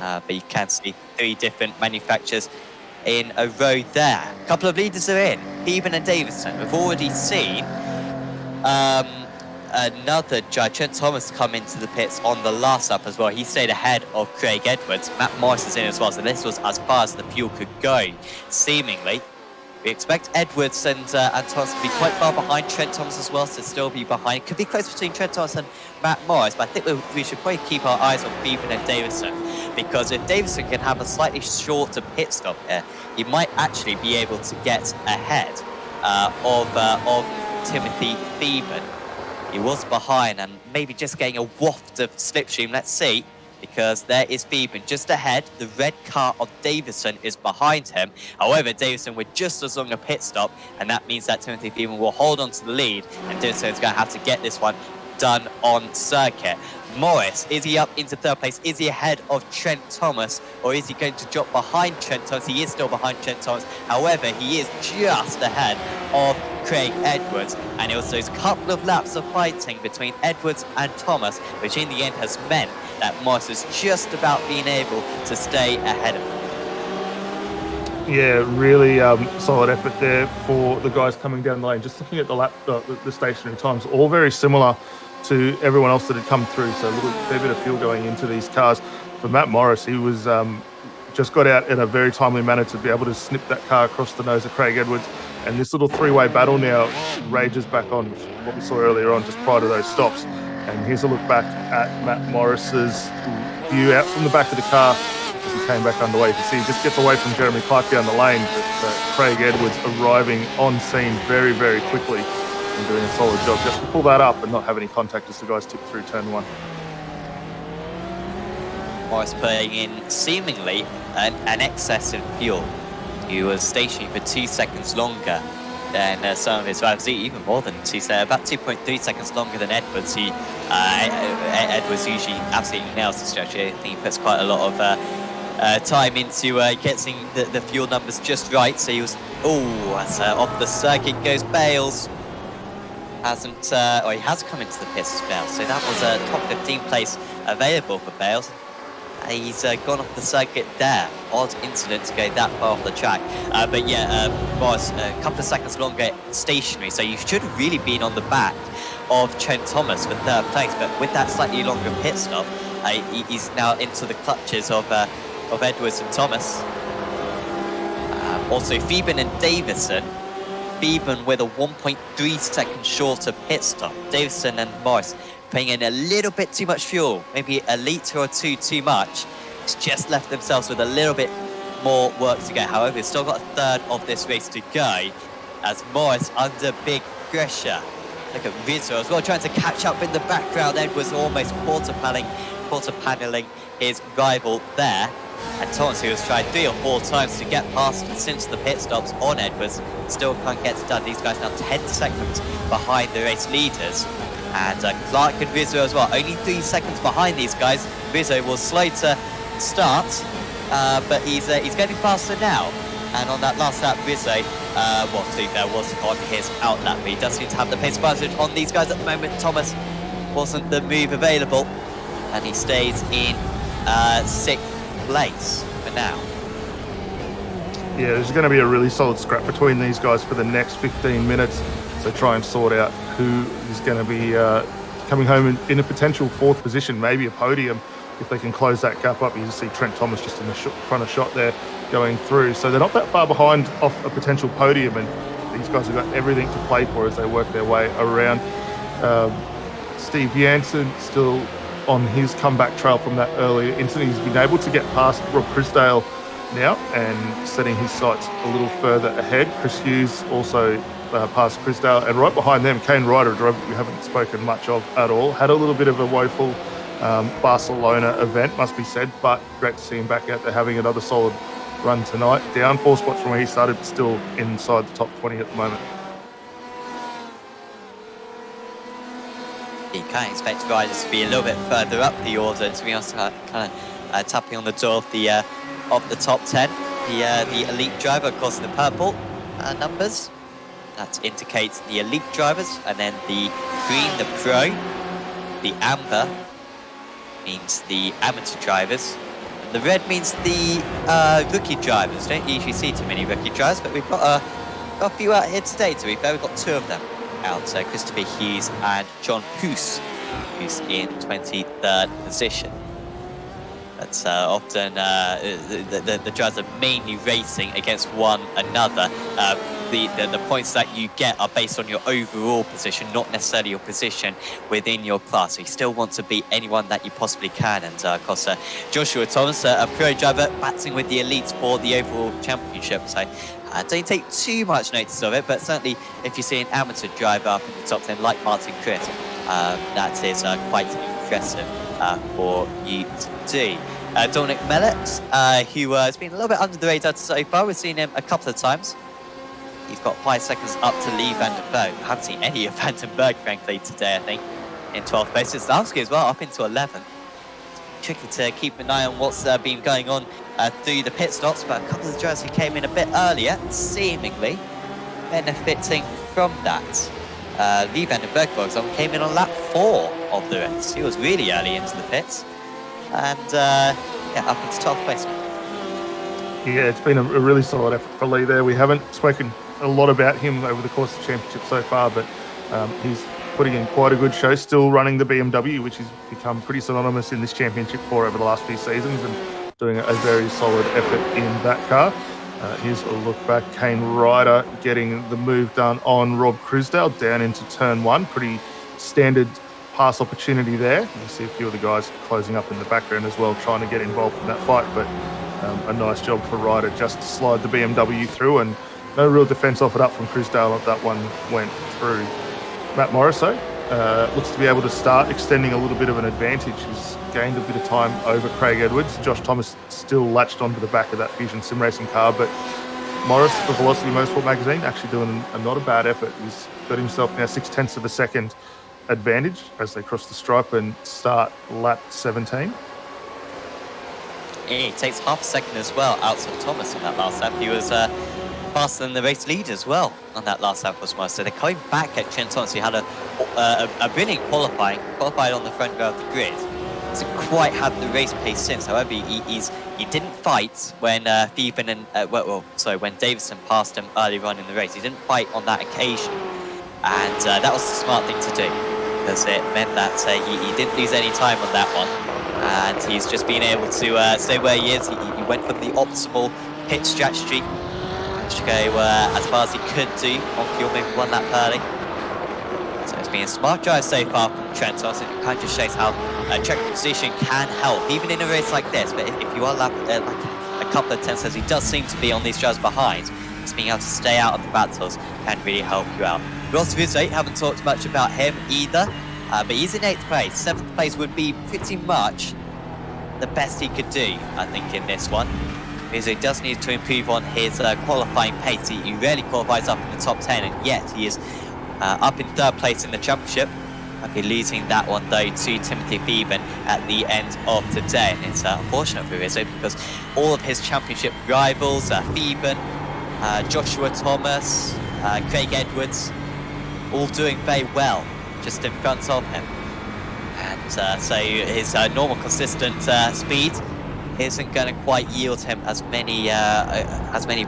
But you can see 3 different manufacturers in a row there. A couple of leaders are in, Eben and Davison. We've already seen another judge, Trent Thomas, come into the pits on the last lap as well. He stayed ahead of Craig Edwards. Matt Morris is in as well, so this was as far as the fuel could go, seemingly. We expect Edwards and Thomas to be quite far behind Trent Thomas as well, so still be behind. It could be close between Trent Thomas and Matt Morris, but I think we should probably keep our eyes on Eben and Davison, because if Davison can have a slightly shorter pit stop here, he might actually be able to get ahead of Timothy Beeben. He was behind and maybe just getting a waft of slipstream. Let's see, because there is Beeben just ahead. The red car of Davison is behind him. However, Davison with just as long a pit stop, and that means that Timothy Beeben will hold on to the lead, and Davison is going to have to get this one done on circuit. Morris, is he up into 3rd place? Is he ahead of Trent Thomas, or is he going to drop behind Trent Thomas? He is still behind Trent Thomas. However, he is just ahead of Craig Edwards, and it was those couple of laps of fighting between Edwards and Thomas, which in the end has meant that Morris is just about being able to stay ahead of him. Yeah, really solid effort there for the guys coming down the lane. Just looking at the stationary times, all very similar to everyone else that had come through. So a fair bit of fuel going into these cars. For Matt Morris, he was just got out in a very timely manner to be able to snip that car across the nose of Craig Edwards. And this little 3-way battle now rages back on, what we saw earlier on, just prior to those stops. And here's a look back at Matt Morris's view out from the back of the car as he came back underway. You can see he just gets away from Jeremy Clark down the lane, but Craig Edwards arriving on scene very, very quickly and doing a solid job just to pull that up and not have any contact as the guys tip through turn 1. Morris putting in seemingly an excess of fuel. He was stationary for 2 seconds longer than some of his rivals, even more than 2 seconds, about 2.3 seconds longer than Edwards. Edwards usually absolutely nails the stretch. I think he puts quite a lot of time into getting the fuel numbers just right. So he was, that's off the circuit goes Bales. He has come into the pits as Bales. So that was a top 15 place available for Bales. He's gone off the circuit there. Odd incident to go that far off the track. But yeah, was a couple of seconds longer stationary. So you should have really been on the back of Trent Thomas for 3rd place. But with that slightly longer pit stop, he's now into the clutches of Edwards and Thomas. Also, Beeben and Davison. Beeben with a 1.3 second shorter pit stop. Davison and Morris putting in a little bit too much fuel, maybe a litre or 2 too much. It's just left themselves with a little bit more work to go. However, they've still got a third of this race to go as Morris under big pressure. Look at Rizzo as well, trying to catch up in the background. Edwards almost quarter paneling his rival there. And Thomas, who has tried 3 or 4 times to get past since the pit stops on Edwards, still can't get it done. These guys now 10 seconds behind the race leaders. And Clark and Rizzo as well, only 3 seconds behind these guys. Rizzo was slow to start, but he's getting faster now. And on that last lap, Rizzo, well, to be fair, was on his out lap, but he does seem to have the pace advantage on these guys at the moment. Thomas wasn't the move available, and he stays in 6th place for now. Yeah, there's going to be a really solid scrap between these guys for the next 15 minutes. So try and sort out who is going to be coming home in a potential 4th position, maybe a podium, if they can close that gap up. You just see Trent Thomas just in the front of shot there going through. So they're not that far behind off a potential podium, and these guys have got everything to play for as they work their way around. Steve Jansen still on his comeback trail from that earlier incident. He's been able to get past Rob Chrisdale now and setting his sights a little further ahead. Chris Hughes also past Chrisdale, and right behind them, Kane Ryder, a driver we haven't spoken much of at all, had a little bit of a woeful Barcelona event, must be said, but great to see him back out there having another solid run tonight. Down 4 spots from where he started, but still inside the top 20 at the moment. You can't expect riders to be a little bit further up the order, to be honest, kind of tapping on the door of the top 10. The elite driver, of course, in the purple numbers. That indicates the elite drivers, and then the green, the pro. The amber means the amateur drivers. And the red means the rookie drivers. Don't usually see too many rookie drivers, but we've got a few out here today, to be fair. We've got 2 of them out, Christopher Hughes and John Poos, who's in 23rd position. That's often the drivers are mainly racing against one another. The points that you get are based on your overall position, not necessarily your position within your class. So you still want to beat anyone that you possibly can. And of course, Joshua Thomas, a pro driver, battling with the elites for the overall championship. So don't take too much notice of it, but certainly if you see an amateur driver up in the top 10 like Martin Crisp, that is quite impressive for you to do. Dominic Mellett, who has been a little bit under the radar so far. We've seen him a couple of times. He's got 5 seconds up to Lee Vandenberg. I haven't seen any of Vandenberg, frankly, today, I think, in 12th place. Stansky as well, up into 11th. Tricky to keep an eye on what's been going on through the pit stops, but a couple of drivers who came in a bit earlier, seemingly benefiting from that. Lee Vandenberg, for example, came in on lap 4 of the race. He was really early into the pits. And, yeah, up into 12th place now. Yeah, it's been a really solid effort for Lee there. We haven't spoken a lot about him over the course of the championship so far, but he's putting in quite a good show, still running the BMW, which has become pretty synonymous in this championship for over the last few seasons, and doing a very solid effort in that car. Here's a look back. Kane Ryder getting the move done on Rob Chrisdale down into turn 1. Pretty standard pass opportunity there. You see a few of the guys closing up in the background as well, trying to get involved in that fight, but a nice job for Ryder just to slide the BMW through, and no real defence offered up from Chrisdale if that one went through. Matt Morrisseau looks to be able to start extending a little bit of an advantage. He's gained a bit of time over Craig Edwards. Josh Thomas still latched onto the back of that Fusion sim racing car, but Morris for Velocity Motorsport magazine actually doing not a bad effort. He's got himself now 0.6 of a second advantage as they cross the stripe and start lap 17. Yeah, he takes half a second as well outside Thomas on that last lap. He was faster than the race lead as well on that last lap was Morris. So they're coming back at Trent Thomas, who had a brilliant qualified on the front row of the grid. Hasn't quite had the race pace since. However, he didn't fight when Phoeben and when Davison passed him earlier on in the race. He didn't fight on that occasion, and that was the smart thing to do, because it meant that he didn't lose any time on that one, and he's just been able to stay where he is. He went for the optimal pit strategy to go as far as he could do on fuel, maybe one lap early. So it's been a smart drive so far from Trent Thomas. It kind of just shows how track position can help, even in a race like this. But if you are like a couple of tenths, as he does seem to be on these drives behind, just being able to stay out of the battles can really help you out. Ross Rizzo, haven't talked much about him either, but he's in 8th place. 7th place would be pretty much the best he could do, I think, in this one. Rizzo does need to improve on his qualifying pace. He rarely qualifies up in the top 10, and yet he is up in 3rd place in the championship. I'll be losing that one, though, to Timothy Phoeben at the end of today. And it's unfortunate for Rizzo, because all of his championship rivals, Phoeben, Joshua Thomas, Craig Edwards, all doing very well just in front of him. And so his normal consistent speed isn't going to quite yield him as many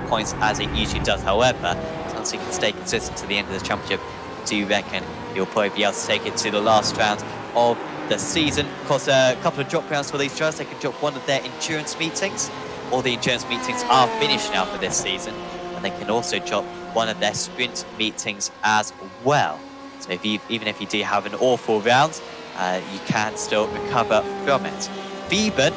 points as it usually does. However, as long as he can stay consistent to the end of the championship, I do reckon he'll probably be able to take it to the last round of the season. Of course, a couple of drop rounds for these drivers. They can drop one of their endurance meetings. All the endurance meetings are finished now for this season, and they can also drop one of their sprint meetings as well. So even if you do have an awful round, you can still recover from it. Beeben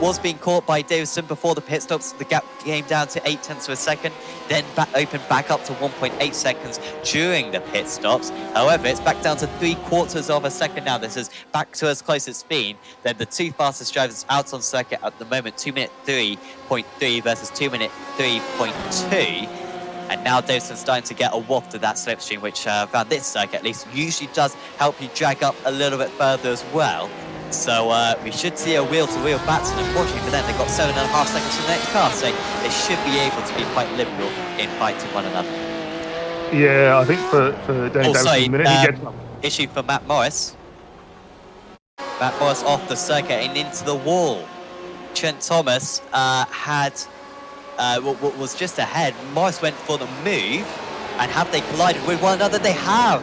was being caught by Davison before the pit stops. The gap came down to 0.8 of a second, then opened back up to 1.8 seconds during the pit stops. However, it's back down to 3/4 of a second now. This is back to as close as speed. Then the two fastest drivers out on circuit at the moment, 2-minute 3.3 versus 2-minute 3.2. And now Davison's starting to get a waft of that slipstream, which around this circuit at least usually does help you drag up a little bit further as well. So we should see a wheel-to-wheel battle. Unfortunately for them, they've got 7.5 seconds from the next car, so they should be able to be quite liberal in fighting one another. Yeah, I think for Danny Davison, the minute he gets issue for Matt Morris. Matt Morris off the circuit and into the wall. Trent Thomas was just ahead. Morris went for the move, and have they collided with one another? They have.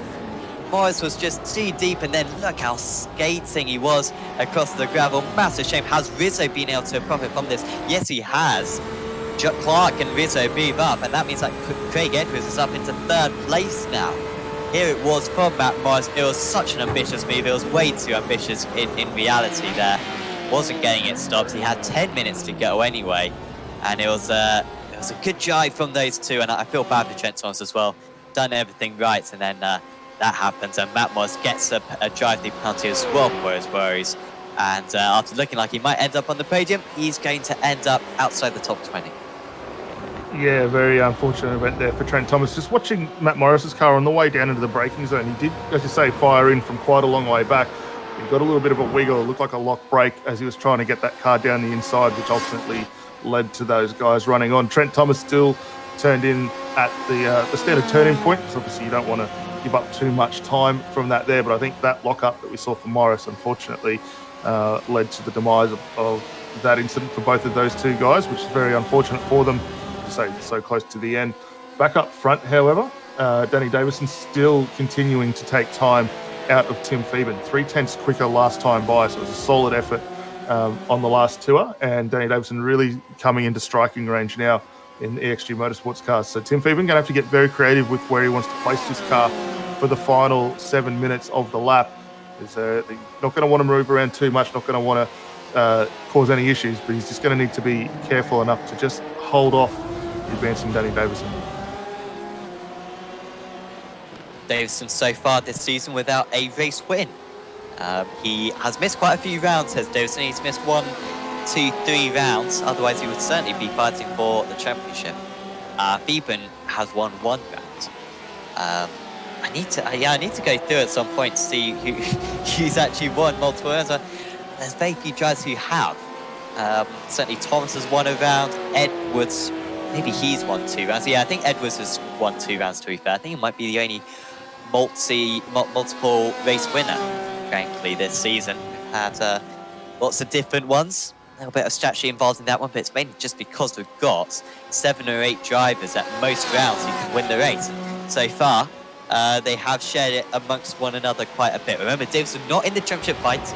Morris was just too deep, and then look how skating he was across the gravel. Massive shame. Has Rizzo been able to profit from this? Yes, he has. Clark and Rizzo move up, and that means that Craig Edwards is up into 3rd place now. Here it was from Matt Morris. It was such an ambitious move. It was way too ambitious in reality there. Wasn't getting it stopped. He had 10 minutes to go anyway, and it was a good drive from those two, and I feel bad for Trent Thomas as well. Done everything right, and then that happens, and Matt Morris gets a drive-through penalty as well for his worries. And after looking like he might end up on the podium, he's going to end up outside the top 20. Yeah, very unfortunate event there for Trent Thomas. Just watching Matt Morris's car on the way down into the braking zone, he did, as you say, fire in from quite a long way back. He got a little bit of a wiggle. It looked like a lock brake as he was trying to get that car down the inside, which ultimately led to those guys running on. Trent Thomas still turned in at the standard turning point, because obviously you don't want to give up too much time from that there, but I think that lock-up that we saw from Morris, unfortunately, led to the demise of that incident for both of those two guys, which is very unfortunate for them, to say so close to the end. Back up front, however, Danny Davison still continuing to take time out of Tim Beeben. 0.3 quicker last time by, so it was a solid effort on the last tour, and Danny Davison really coming into striking range now in EXG Motorsports cars. So Tim Beeben going to have to get very creative with where he wants to place this car for the final 7 minutes of the lap. They're not going to want to move around too much, not going to want to cause any issues, but he's just going to need to be careful enough to just hold off the advancing Danny Davison. Davison so far this season without a race win. He has missed quite a few rounds, has Davison. He's missed 1, 2, 3 rounds. Otherwise, he would certainly be fighting for the championship. Beeben has won 1 round. I need to go through at some point to see who's actually won multiple rounds. There's very few drivers who have. Certainly Thomas has won a round. Edwards, maybe he's won 2 rounds. Yeah, I think Edwards has won 2 rounds, to be fair. I think he might be the only multiple race winner, frankly, this season. Had lots of different ones. A little bit of strategy involved in that one, but it's mainly just because we've got 7 or 8 drivers at most rounds who can win the race. So far, they have shared it amongst one another quite a bit. Remember, Davison not in the championship fight.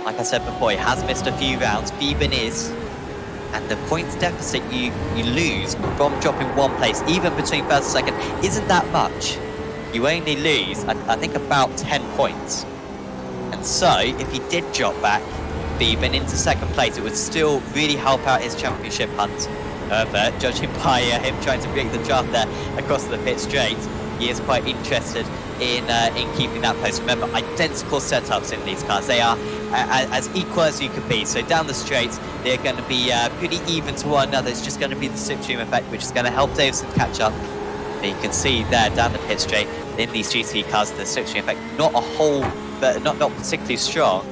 Like I said before, he has missed a few rounds. Beeben is. And the points deficit you lose from dropping 1 place, even between first and second, isn't that much. You only lose, I think, about 10 points. And so, if he did drop back Beeben into 2nd place, it would still really help out his championship hunt. However, judging by him trying to break the draft there across the pit straight, he is quite interested in keeping that post. Remember, identical setups in these cars. They are as equal as you could be. So down the straights, they're going to be pretty even to one another. It's just going to be the slipstream effect, which is going to help Davison catch up. But you can see there down the pit straight in these GT cars, the slipstream effect not not particularly strong.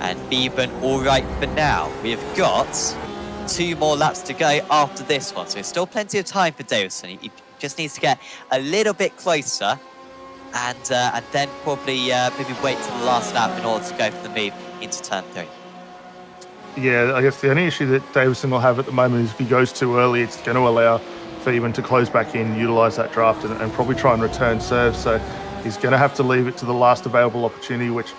And Beeben all right for now. We have got 2 more laps to go after this one. So there's still plenty of time for Davison. He just needs to get a little bit closer and then probably maybe wait till the last lap in order to go for the move into turn 3. Yeah, I guess the only issue that Davison will have at the moment is if he goes too early, it's going to allow Feeman to close back in, utilise that draft, and probably try and return serve. So he's going to have to leave it to the last available opportunity, which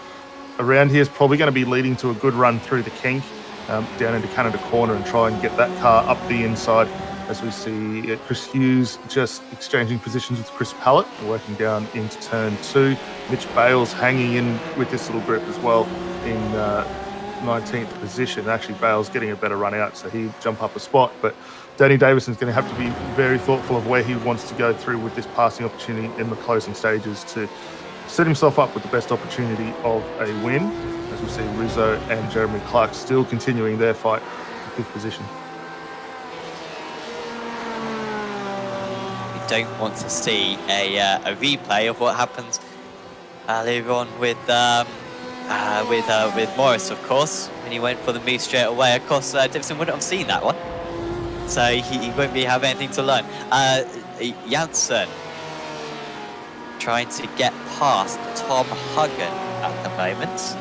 around here is probably going to be leading to a good run through the kink down into Canada Corner and try and get that car up the inside. As we see Chris Hughes just exchanging positions with Chris Pallett, working down into turn 2. Mitch Bales hanging in with this little group as well in 19th position. Actually, Bales getting a better run out, so he jump up a spot. But Danny Davison's going to have to be very thoughtful of where he wants to go through with this passing opportunity in the closing stages to set himself up with the best opportunity of a win. As we see Rizzo and Jeremy Clark still continuing their fight for 5th position. We don't want to see a replay of what happened later on with Morris, of course, when he went for the move straight away. Of course, Davison wouldn't have seen that one, so he won't be have anything to learn. Janssen trying to get past Tom Huggan at the moment.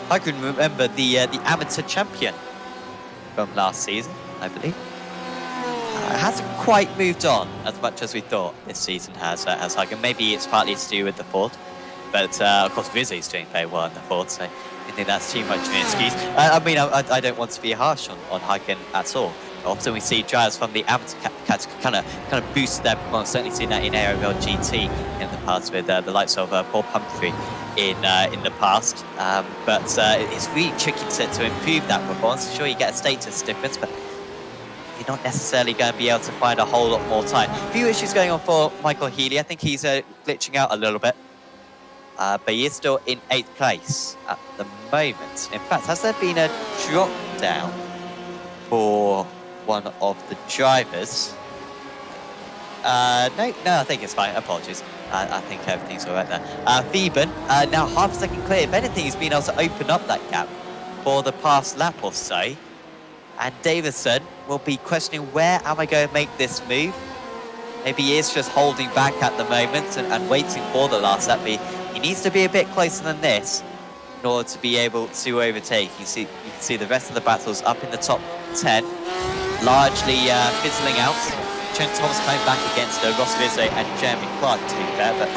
Huggan, remember, the amateur champion from last season, I believe. Hasn't quite moved on as much as we thought this season has Huggan. Maybe it's partly to do with the Ford. But, of course, Rizzo's doing very well in the Ford, so I don't think that's too much of an excuse. I mean, I don't want to be harsh on Huggan at all. Often we see drivers from the amateur category kind of boost their performance. Certainly seen that in Aerial GT in the past with the likes of Bob Humphrey in the past. But it's really tricky to improve that performance. Sure, you get a status difference, but you're not necessarily going to be able to find a whole lot more time. A few issues going on for Michael Healy. I think he's glitching out a little bit. But he is still in 8th place at the moment. In fact, has there been a drop down for one of the drivers? No, I think it's fine. Apologies. I think everything's all right there. Theben, now half a second clear. If anything, he's been able to open up that gap for the past lap or so. And Davison will be questioning, where am I going to make this move? Maybe he is just holding back at the moment and waiting for the last lap. He needs to be a bit closer than this in order to be able to overtake. You can see the rest of the battles up in the top 10, largely fizzling out. Trent Thomas coming back against Ross Rizzo and Jeremy Clark, to be fair, but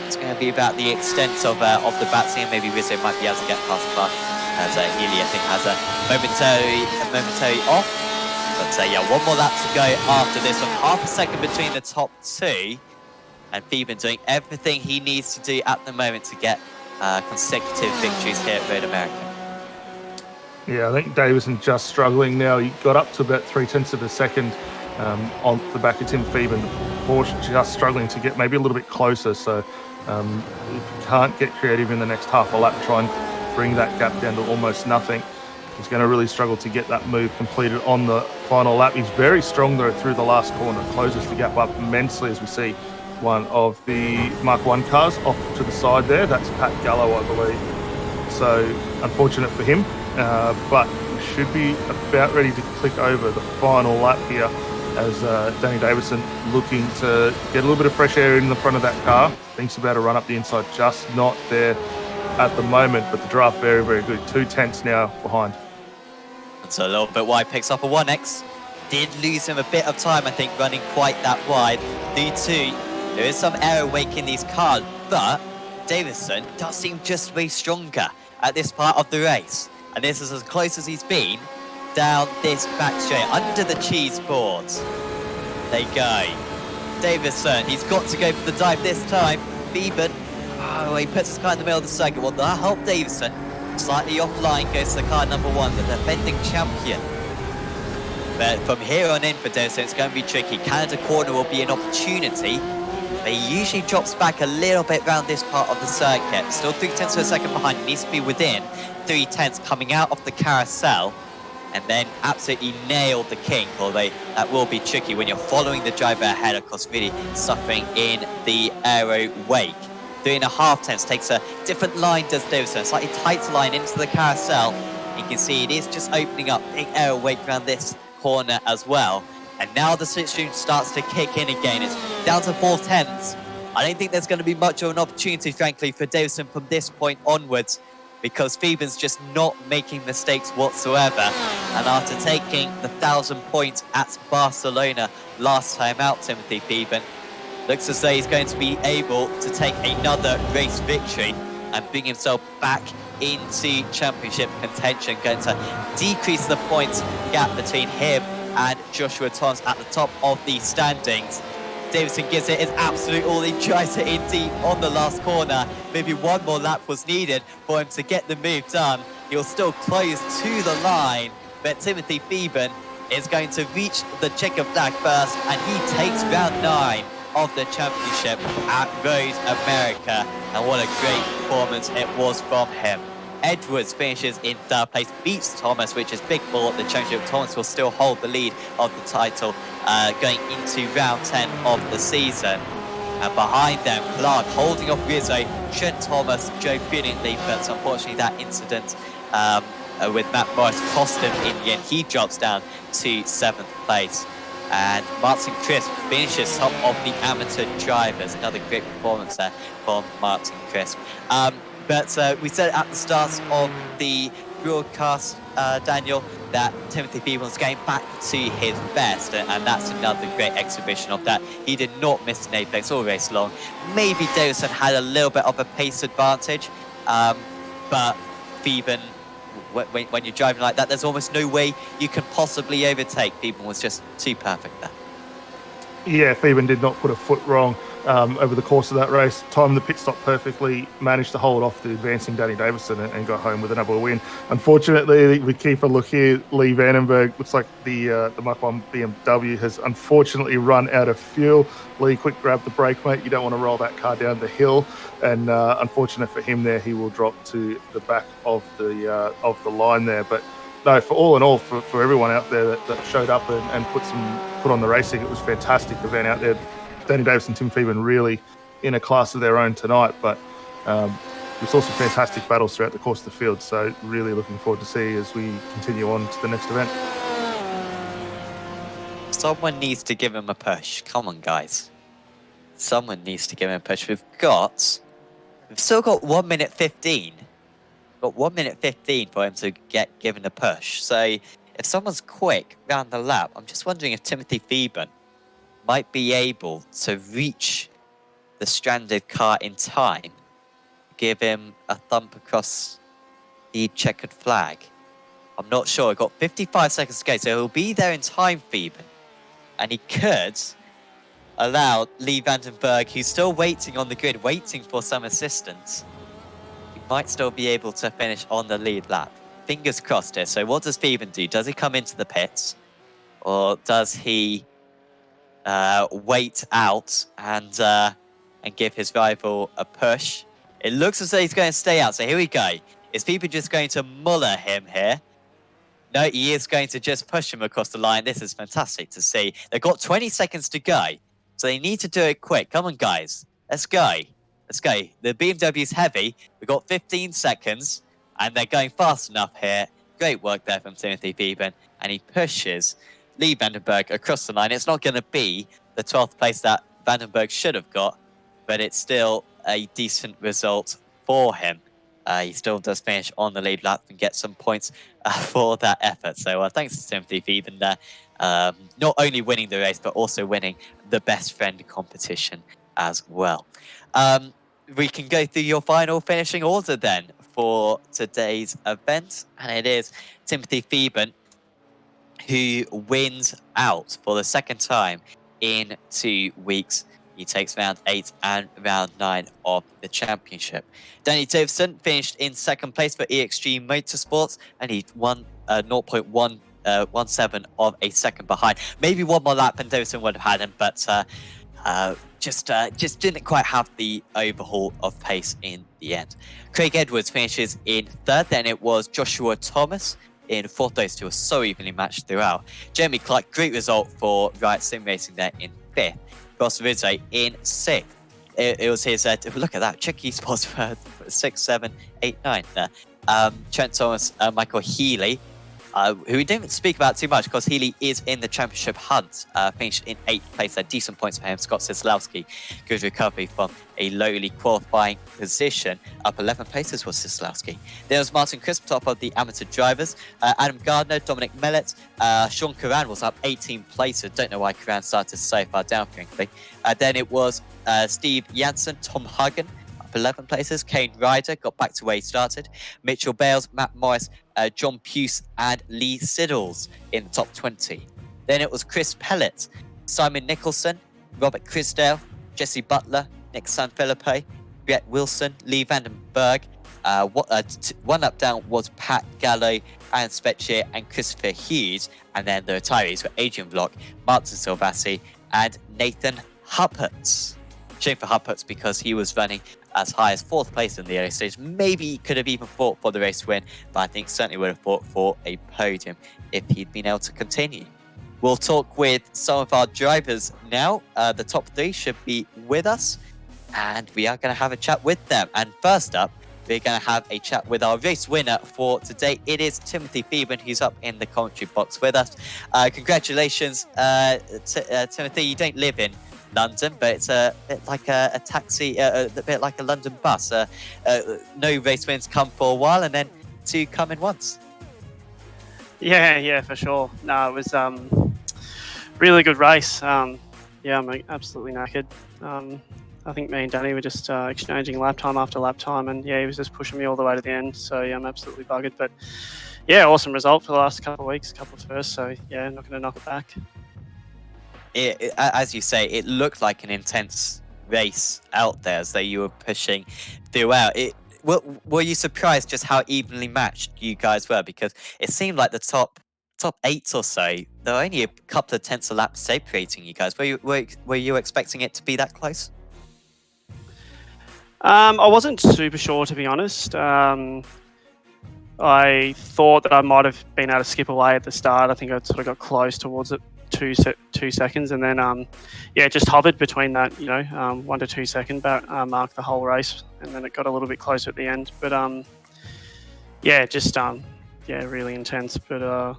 it's going to be about the extent of the batting. Maybe Rizzo might be able to get past Clark, as Healy, I think, has a momentary off. But yeah, one more lap to go after this one. Half a second between the top 2. And Theben doing everything he needs to do at the moment to get consecutive victories here at Road America. Yeah, I think Davison just struggling now. He got up to about 0.3 of a second on the back of Tim Theben. Porsche just struggling to get maybe a little bit closer. So if you can't get creative in the next half a lap, try and bring that gap down to almost nothing. He's going to really struggle to get that move completed on the final lap. He's very strong, though, through the last corner. Closes the gap up immensely, as we see one of the Mark 1 cars off to the side there. That's Pat Gallo, I believe. So unfortunate for him, but we should be about ready to click over the final lap here as Danny Davison looking to get a little bit of fresh air in the front of that car. Thinks about a run up the inside, just not there at the moment, but the draft very, very good. 2 tenths now behind. So a little bit wide, picks up a 1X. Did lose him a bit of time, I think, running quite that wide. D2, there is some aero wake in these cars, but Davison does seem just way stronger at this part of the race. And this is as close as he's been down this back straight, under the cheese boards. There you go. Davison, he's got to go for the dive this time. Theben, oh, he puts his car in the middle of the circuit. Well, that helped Davison. Slightly offline goes to car number 1, the defending champion. But from here on in for Davison, it's going to be tricky. Canada Corner will be an opportunity. But he usually drops back a little bit around this part of the circuit. Still 0.3 of a second behind. He needs to be within 0.3 coming out of the carousel. And then absolutely nail the kink, although that will be tricky when you're following the driver ahead, of course, really suffering in the aero wake. 3.5 tenths takes a different line, does Davison, a slightly tighter line into the carousel. In can see it is just opening up. Big air awake around this corner as well. And now the slipstream starts to kick in again. It's down to 4/10. I don't think there's going to be much of an opportunity, frankly, for Davison from this point onwards, because Theban's just not making mistakes whatsoever. And after taking the 1,000 points at Barcelona last time out, Timothy Theban looks as though he's going to be able to take another race victory and bring himself back into championship contention, going to decrease the points gap between him and Joshua Thomas at the top of the standings. Davison gives it his absolute all. He tries to in deep on the last corner. Maybe one more lap was needed for him to get the move done. He'll still close to the line, but Timothy Theban is going to reach the checker flag first, and he takes round 9 of the championship at Road America. And what a great performance it was from him. Edwards finishes in 3rd place, beats Thomas, which is big for the championship. Thomas will still hold the lead of the title going into round 10 of the season. And behind them, Clark holding off Rizzo, Trent Thomas, Joe brilliantly, but unfortunately that incident with Matt Morris cost him in the end. He drops down to 7th place. And Martin Crisp finishes top of the amateur drivers. Another great performance there from Martin Crisp. But we said at the start of the broadcast, Daniel, that Timothy Theban was going back to his best, and that's another great exhibition of that. He did not miss an apex all race long. Maybe Davison had a little bit of a pace advantage, but Theban, when you're driving like that, there's almost no way you can possibly overtake. Theban was just too perfect there. Yeah, Theban did not put a foot wrong over the course of that race. Timed the pit stop perfectly, managed to hold off the advancing Danny Davison and got home with another win. Unfortunately, we keep a look here. Lee Vandenberg, looks like the Mach 1 BMW has unfortunately run out of fuel. Lee, quick grab the brake, mate. You don't want to roll that car down the hill. And unfortunate for him there, he will drop to the back of the line there. But no, for all in all, for everyone out there that showed up and put on the racing, it was a fantastic event out there. Danny Davison, Tim Theban really in a class of their own tonight, but we saw some fantastic battles throughout the course of the field, so really looking forward to see as we continue on to the next event. Someone needs to give him a push. Come on, guys. Someone needs to give him a push. We've still got 1 minute 15. Got 1 minute 15 for him to get given a push. So if someone's quick round the lap, I'm just wondering if Timothy Theban might be able to reach the stranded car in time, give him a thump across the checkered flag. I'm not sure. We've got 55 seconds to go, so he'll be there in time, Theban. And he could allow Lee Vandenberg, who's still waiting on the grid, waiting for some assistance. He might still be able to finish on the lead lap. Fingers crossed here. So what does Theban do? Does he come into the pits? Or does he wait out and give his rival a push? It looks as though he's going to stay out. So here we go. Is Theban just going to muller him here? No, he is going to just push him across the line. This is fantastic to see. They've got 20 seconds to go, so they need to do it quick. Come on, guys. Let's go. Let's go. The BMW's heavy. We've got 15 seconds, and they're going fast enough here. Great work there from Timothy Theban, and he pushes Lee Vandenberg across the line. It's not going to be the 12th place that Vandenberg should have got, but it's still a decent result for him. He still does finish on the lead lap and get some points for that effort. So thanks to Timothy Theban there, not only winning the race, but also winning the best friend competition as well. We can go through your final finishing order then for today's event. And it is Timothy Theban who wins out for the second time in 2 weeks. He takes round 8 and round 9 of the championship. Danny Davison finished in second place for EXG Motorsports, and he won 0.17 of a second behind. Maybe one more lap and Davison would have had him, but just didn't quite have the overhaul of pace in the end. Craig Edwards finishes in third. Then it was Joshua Thomas in fourth. Those two were so evenly matched throughout. Jeremy Clark, great result for Riot Sim Racing there in fifth. Ross Rizzo in sixth. It was his, look at that, check esports for 6, 7, 8, 9 there. Trent Thomas, Michael Healy, who we didn't speak about too much because Healy is in the championship hunt, finished in 8th place. Decent points for him. Scott Sislowski, good recovery from a lowly qualifying position. Up 11 places was Sislowski. There was Martin Crisp, top of the amateur drivers. Adam Gardner, Dominic Mellett, Sean Curran was up 18 places. Don't know why Curran started so far down, frankly. Then it was Steve Janssen, Tom Hagen, 11 places. Kane Ryder got back to where he started. Mitchell Bales, Matt Morris, John Puce, and Lee Siddles in the top 20. Then it was Chris Pellett, Simon Nicholson, Robert Crisdale, Jesse Butler, Nick Sanfilippo, Brett Wilson, Lee Vandenberg. One up down was Pat Gallo, Aaron Spetcher, and Christopher Hughes. And then the retirees were Adrian Block, Martin Silvassi, and Nathan Hupperts. Shame for Hupperts because he was running as high as 4th place in the early stage. Maybe he could have even fought for the race win, but I think certainly would have fought for a podium if he'd been able to continue. We'll talk with some of our drivers now. The top 3 should be with us, and we are going to have a chat with them. And first up, we're going to have a chat with our race winner for today. It is Timothy Phoeben, who's up in the commentary box with us. Congratulations, Timothy. You don't live in London, but it's a bit like a taxi, a bit like a London bus. No race wins come for a while, and then 2 come in once. Yeah, for sure. No, it was really good race. Yeah, I'm absolutely knackered. I think me and Danny were just exchanging lap time after lap time, and yeah, he was just pushing me all the way to the end. So yeah, I'm absolutely buggered. But yeah, awesome result for the last couple of weeks, couple of firsts. So yeah, not going to knock it back. As you say, it looked like an intense race out there, as though you were pushing throughout. Were you surprised just how evenly matched you guys were? Because it seemed like the top 8 or so, there were only a couple of tenths of laps separating you guys. Were you expecting it to be that close? I wasn't super sure, to be honest. I thought that I might have been able to skip away at the start. I think I sort of got close towards it. 2 seconds, and then just hovered between that 1 to 2 second mark the whole race, and then it got a little bit closer at the end. But really intense. But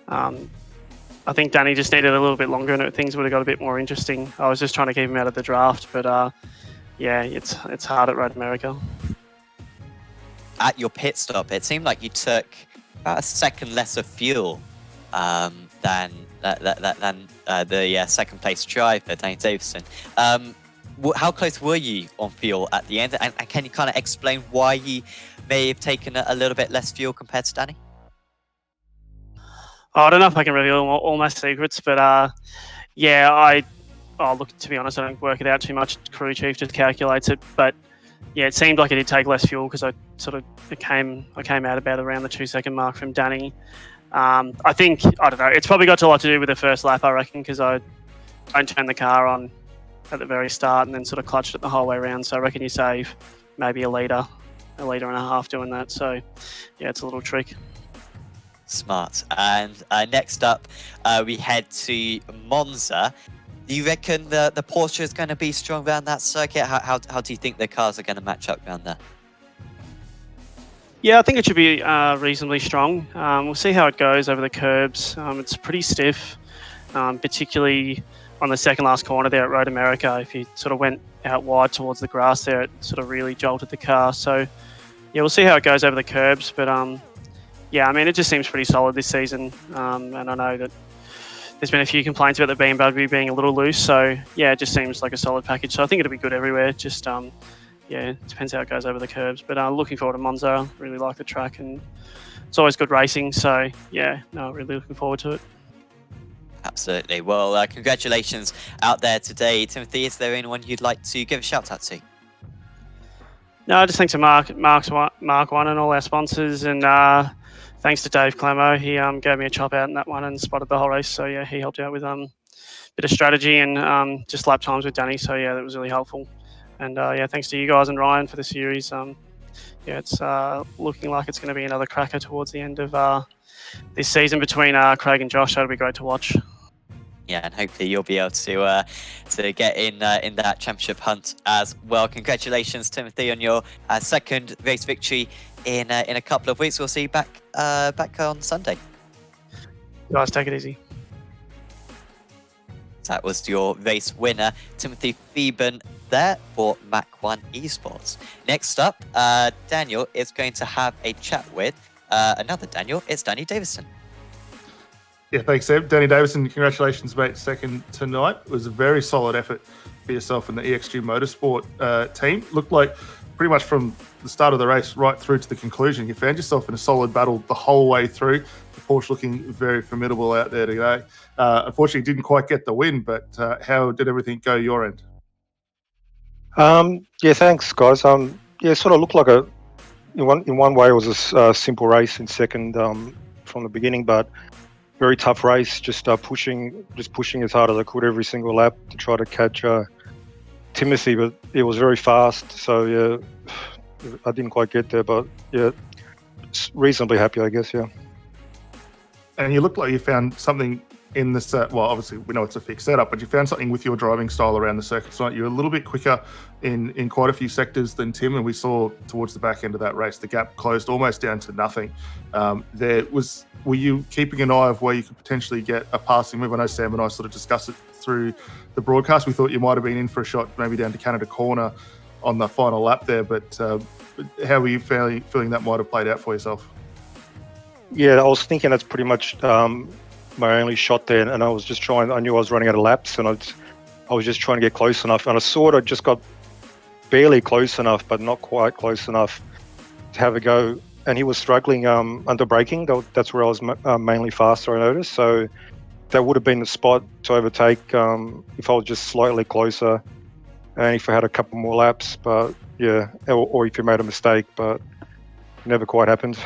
I think Danny just needed a little bit longer, and things would have got a bit more interesting. I was just trying to keep him out of the draft, but it's hard at Road America. At your pit stop, it seemed like you took about a second less of fuel than the second place driver, Danny Davison. How close were you on fuel at the end? And can you kind of explain why you may have taken a little bit less fuel compared to Danny? I don't know if I can reveal all my secrets, but look, to be honest, I don't work it out too much. Crew chief just calculates it, but yeah, it seemed like it did take less fuel because I came out about around the 2 second mark from Danny. I don't know, it's probably got a lot to do with the first lap, I reckon, because I turned the car on at the very start and then sort of clutched it the whole way around. So I reckon you save maybe a litre and a half doing that. So yeah, it's a little trick. Smart. And next up, we head to Monza. Do you reckon the Porsche is going to be strong around that circuit? How do you think the cars are going to match up around there? Yeah, I think it should be reasonably strong. We'll see how it goes over the curbs. It's pretty stiff, particularly on the second last corner there at Road America. If you sort of went out wide towards the grass there, it sort of really jolted the car. So yeah, we'll see how it goes over the curbs. But it just seems pretty solid this season. And I know that there's been a few complaints about the BMW being a little loose. So yeah, it just seems like a solid package. So I think it'll be good everywhere. Just it depends how it goes over the curbs. But looking forward to Monza. Really like the track, and it's always good racing. So yeah, really looking forward to it. Absolutely. Well, congratulations out there today, Timothy. Is there anyone you'd like to give a shout out to? No, just thanks to Mark One and all our sponsors, and thanks to Dave Clemo. He gave me a chop out in that one and spotted the whole race. So yeah, he helped out with a bit of strategy and just lap times with Danny. So yeah, that was really helpful. And thanks to you guys and Ryan for the series. It's looking like it's going to be another cracker towards the end of this season between Craig and Josh. That'll be great to watch. Yeah, and hopefully you'll be able to get in that championship hunt as well. Congratulations, Timothy, on your second race victory in a couple of weeks. We'll see you back on Sunday. Guys, take it easy. That was your race winner, Timothy Theben, there for Mach 1 Esports. Next up, Daniel is going to have a chat with another Daniel. It's Danny Davison. Yeah, thanks, Sam. Danny Davison, congratulations, mate. Second tonight. It was a very solid effort for yourself and the EXG Motorsport team. Looked like pretty much from the start of the race right through to the conclusion, you found yourself in a solid battle the whole way through. The Porsche looking very formidable out there today. Unfortunately, didn't quite get the win, but how did everything go your end? Yeah, thanks, guys. Yeah, sort of looked like in one way it was a simple race in second from the beginning, but very tough race. Just pushing as hard as I could every single lap to try to catch Timothy, but it was very fast. So yeah, I didn't quite get there, but yeah, reasonably happy, I guess. Yeah. And you looked like you found something in the set. Well, obviously we know it's a fixed setup, but you found something with your driving style around the circuit tonight. You're a little bit quicker in quite a few sectors than Tim, and we saw towards the back end of that race, the gap closed almost down to nothing. Were you keeping an eye of where you could potentially get a passing move? I know Sam and I sort of discussed it through the broadcast. We thought you might have been in for a shot, maybe down to Canada Corner on the final lap there, but how were you feeling that might have played out for yourself? Yeah, I was thinking that's pretty much my only shot there, and I was just trying. I knew I was running out of laps, and I was just trying to get close enough, and I sort of just got barely close enough, but not quite close enough to have a go. And he was struggling under braking. That's where I was mainly faster, I noticed. So that would have been the spot to overtake if I was just slightly closer, and if I had a couple more laps. But yeah, or if you made a mistake, but it never quite happened.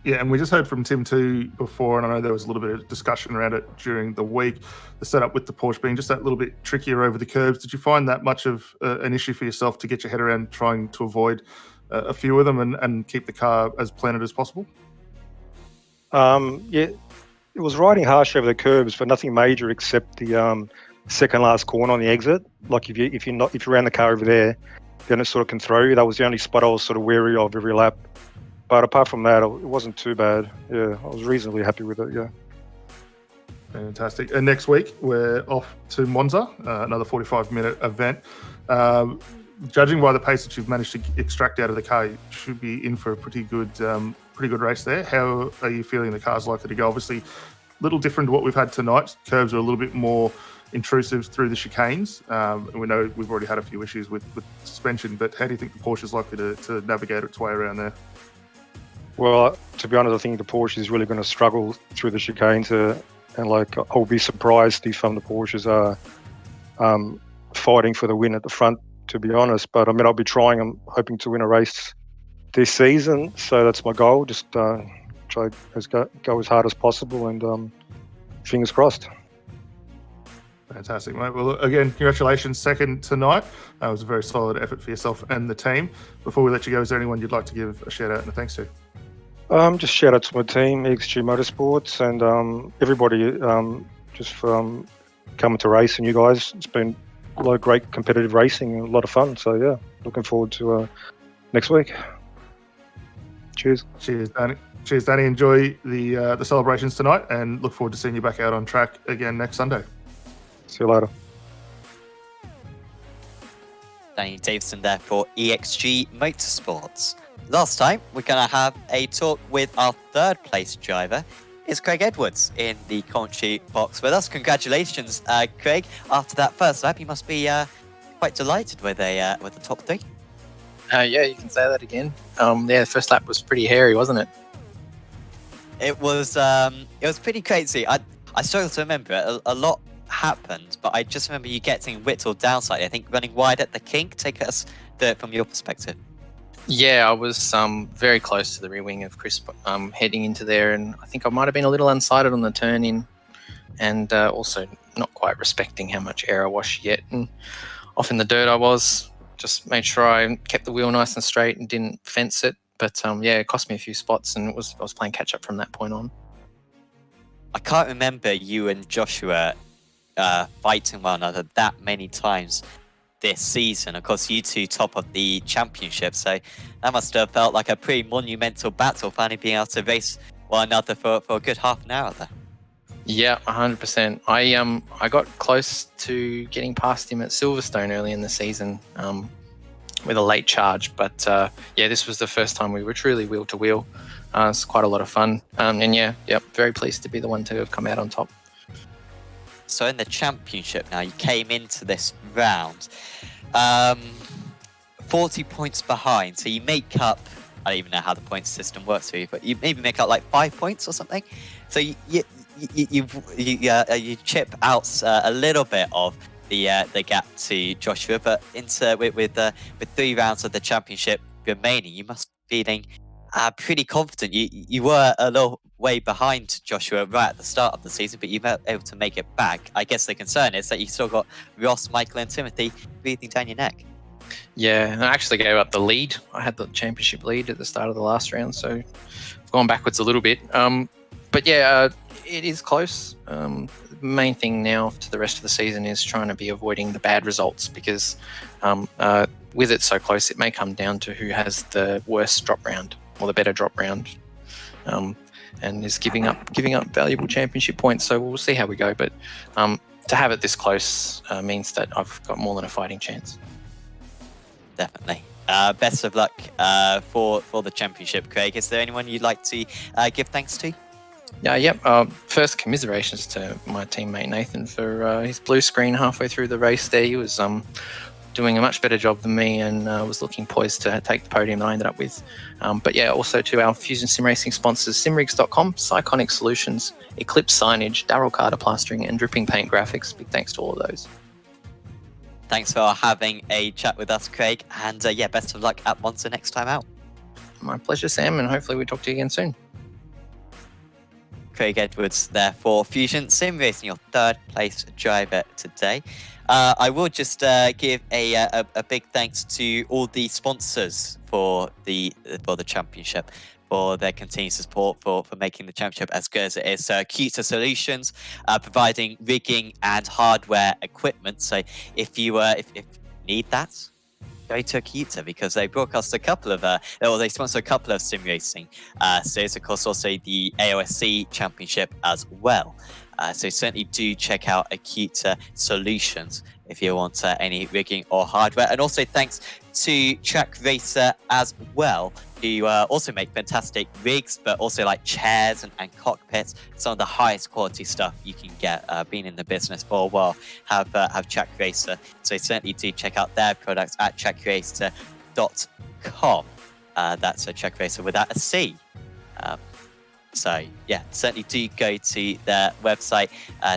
Yeah, and we just heard from Tim too before, and I know there was a little bit of discussion around it during the week, the setup with the Porsche being just that little bit trickier over the curbs. Did you find that much of an issue for yourself to get your head around trying to avoid a few of them and keep the car as planted as possible? Yeah, it was riding harsh over the curbs, but nothing major except the second last corner on the exit. Like if you ran the car over there, then it sort of can throw you. That was the only spot I was sort of wary of every lap. But apart from that, it wasn't too bad. Yeah, I was reasonably happy with it, yeah. Fantastic. And next week, we're off to Monza, another 45-minute event. Judging by the pace that you've managed to extract out of the car, you should be in for a pretty good race there. How are you feeling the car's likely to go? Obviously, a little different to what we've had tonight. Curves are a little bit more intrusive through the chicanes. And we know we've already had a few issues with suspension, but how do you think the Porsche is likely to navigate its way around there? Well, to be honest, I think the Porsche is really going to struggle through the chicanes, and I'll be surprised if the Porsches are fighting for the win at the front, to be honest. But I mean, I'll be trying. I'm hoping to win a race this season, so that's my goal. Just try go as hard as possible, and fingers crossed. Fantastic, mate. Well, again, congratulations. Second tonight. It was a very solid effort for yourself and the team. Before we let you go, is there anyone you'd like to give a shout out and a thanks to? Just shout out to my team, EXG Motorsports, and everybody just for coming to race, and you guys. It's been a lot of great competitive racing and a lot of fun. So yeah, looking forward to next week. Cheers. Cheers, Danny. Cheers, Danny. Enjoy the celebrations tonight, and look forward to seeing you back out on track again next Sunday. See you later. Danny Davison there for EXG Motorsports. Last time, we're going to have a talk with our third place driver. It's Craig Edwards in the commentary box with us. Congratulations, Craig. After that first lap, you must be quite delighted with the top three. Yeah, you can say that again. Yeah, the first lap was pretty hairy, wasn't it? It was pretty crazy. I struggle to remember it. A lot happened, but I just remember you getting whittled down slightly. I think running wide at the kink. Take us through it from your perspective. Yeah, I was very close to the rear wing of Chris heading into there, and I think I might have been a little unsighted on the turn in, and also not quite respecting how much air I was yet. And off in the dirt I was. Just made sure I kept the wheel nice and straight and didn't fence it. But yeah, it cost me a few spots, and I was playing catch up from that point on. I can't remember you and Joshua fighting one another that many times this season. Of course, you two top of the championship, so that must have felt like a pretty monumental battle, finally being able to race one another for a good half an hour there. Yeah, 100%. I got close to getting past him at Silverstone early in the season with a late charge, but yeah, this was the first time we were truly wheel to wheel. It's quite a lot of fun, and yeah, very pleased to be the one to have come out on top. So in the championship now, you came into this round 40 points behind, so you make up, I don't even know how the point system works for you, but you maybe make up like 5 points or something. So you chip out a little bit of the gap to Joshua, but with 3 rounds of the championship remaining, you must be feeling pretty confident. You were a little way behind Joshua right at the start of the season, but you were able to make it back. I guess the concern is that you still got Ross, Michael, and Timothy breathing down your neck. Yeah, I actually gave up the lead. I had the championship lead at the start of the last round, so I've gone backwards a little bit. But yeah, it is close. The main thing now to the rest of the season is trying to be avoiding the bad results, because with it so close, it may come down to who has the worst drop round or the better drop round, and is giving up valuable championship points. So we'll see how we go. But to have it this close means that I've got more than a fighting chance. Definitely. Best of luck for the championship, Craig. Is there anyone you'd like to give thanks to? First, commiserations to my teammate Nathan for his blue screen halfway through the race there. He was doing a much better job than me, and was looking poised to take the podium that I ended up with. But yeah, also to our Fusion Sim Racing sponsors, simrigs.com, Psychonic Solutions, Eclipse Signage, Darryl Carter Plastering, and Dripping Paint Graphics. Big thanks to all of those. Thanks for having a chat with us, Craig, and best of luck at Monza next time out. My pleasure, Sam, and hopefully we talk to you again soon. Craig Edwards there for Fusion Sim Racing, your 3rd place driver today. I will just give a big thanks to all the sponsors for the championship, for their continued support for making the championship as good as it is. So Cuta Solutions, providing rigging and hardware equipment. So if you need that, go to Cuta, because they broadcast a couple of they sponsor a couple of sim racing series, of course, also the AOSC championship as well. So certainly do check out Cuta Solutions if you want any rigging or hardware. And also thanks to Track Racer as well, who also make fantastic rigs, but also like chairs and cockpits, some of the highest quality stuff you can get. Been in the business for a while, have Track Racer. So certainly do check out their products at trackracer.com. That's a Track Racer without a C. So yeah, certainly do go to their website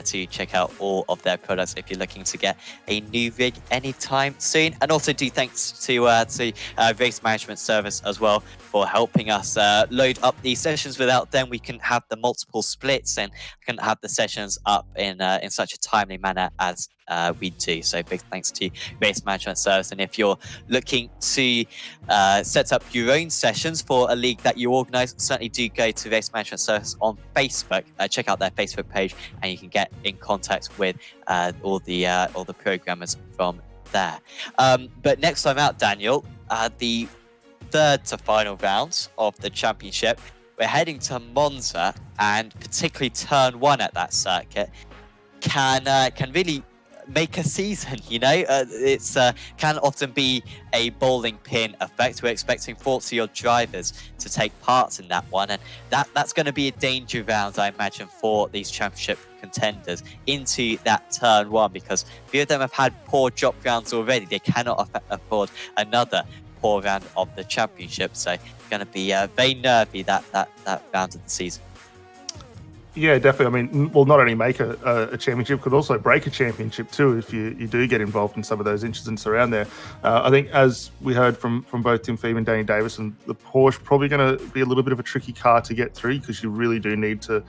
to check out all of their products if you're looking to get a new rig anytime soon. And also do thanks to Race Management Service as well for helping us load up these sessions. Without them, we couldn't have the multiple splits and couldn't have the sessions up in such a timely manner as we do. So big thanks to Race Management Service. And if you're looking to set up your own sessions for a league that you organise, certainly do go to Race Management Service on Facebook. Check out their Facebook page, and you can get in contact with all the programmers from there. But next time out, Daniel, the 3rd to final round of the championship, we're heading to Monza, and particularly turn 1 at that circuit can really make a season. It's can often be a bowling pin effect. We're expecting 40-odd drivers to take part in that one, and that's going to be a danger round, I imagine, for these championship contenders into that turn 1, because a few of them have had poor drop rounds already. They cannot afford another poor round of the championship, so it's going to be very nervy that round of the season. Yeah, definitely. I mean, well, not only make a championship, could also break a championship too if you do get involved in some of those incidents around there. I think, as we heard from both Tim Phoebe and Danny Davison, the Porsche probably going to be a little bit of a tricky car to get through, because you really do need to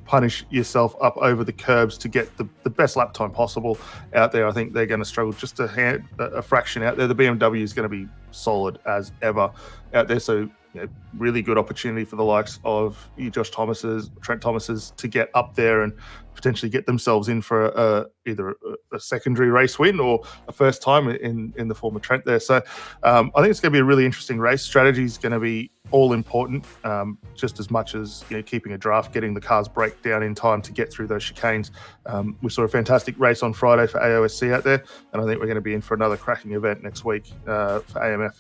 punish yourself up over the curbs to get the best lap time possible out there. I think they're going to struggle just a fraction out there. The BMW is going to be solid as ever out there, so really good opportunity for the likes of Josh Thomas's, Trent Thomas's to get up there and potentially get themselves in for either a secondary race win or a first time in the form of Trent there. So I think it's going to be a really interesting race. Strategy is going to be all important, just as much as keeping a draft, getting the cars break down in time to get through those chicanes. We saw a fantastic race on Friday for AOSC out there, and I think we're going to be in for another cracking event next week for AMF.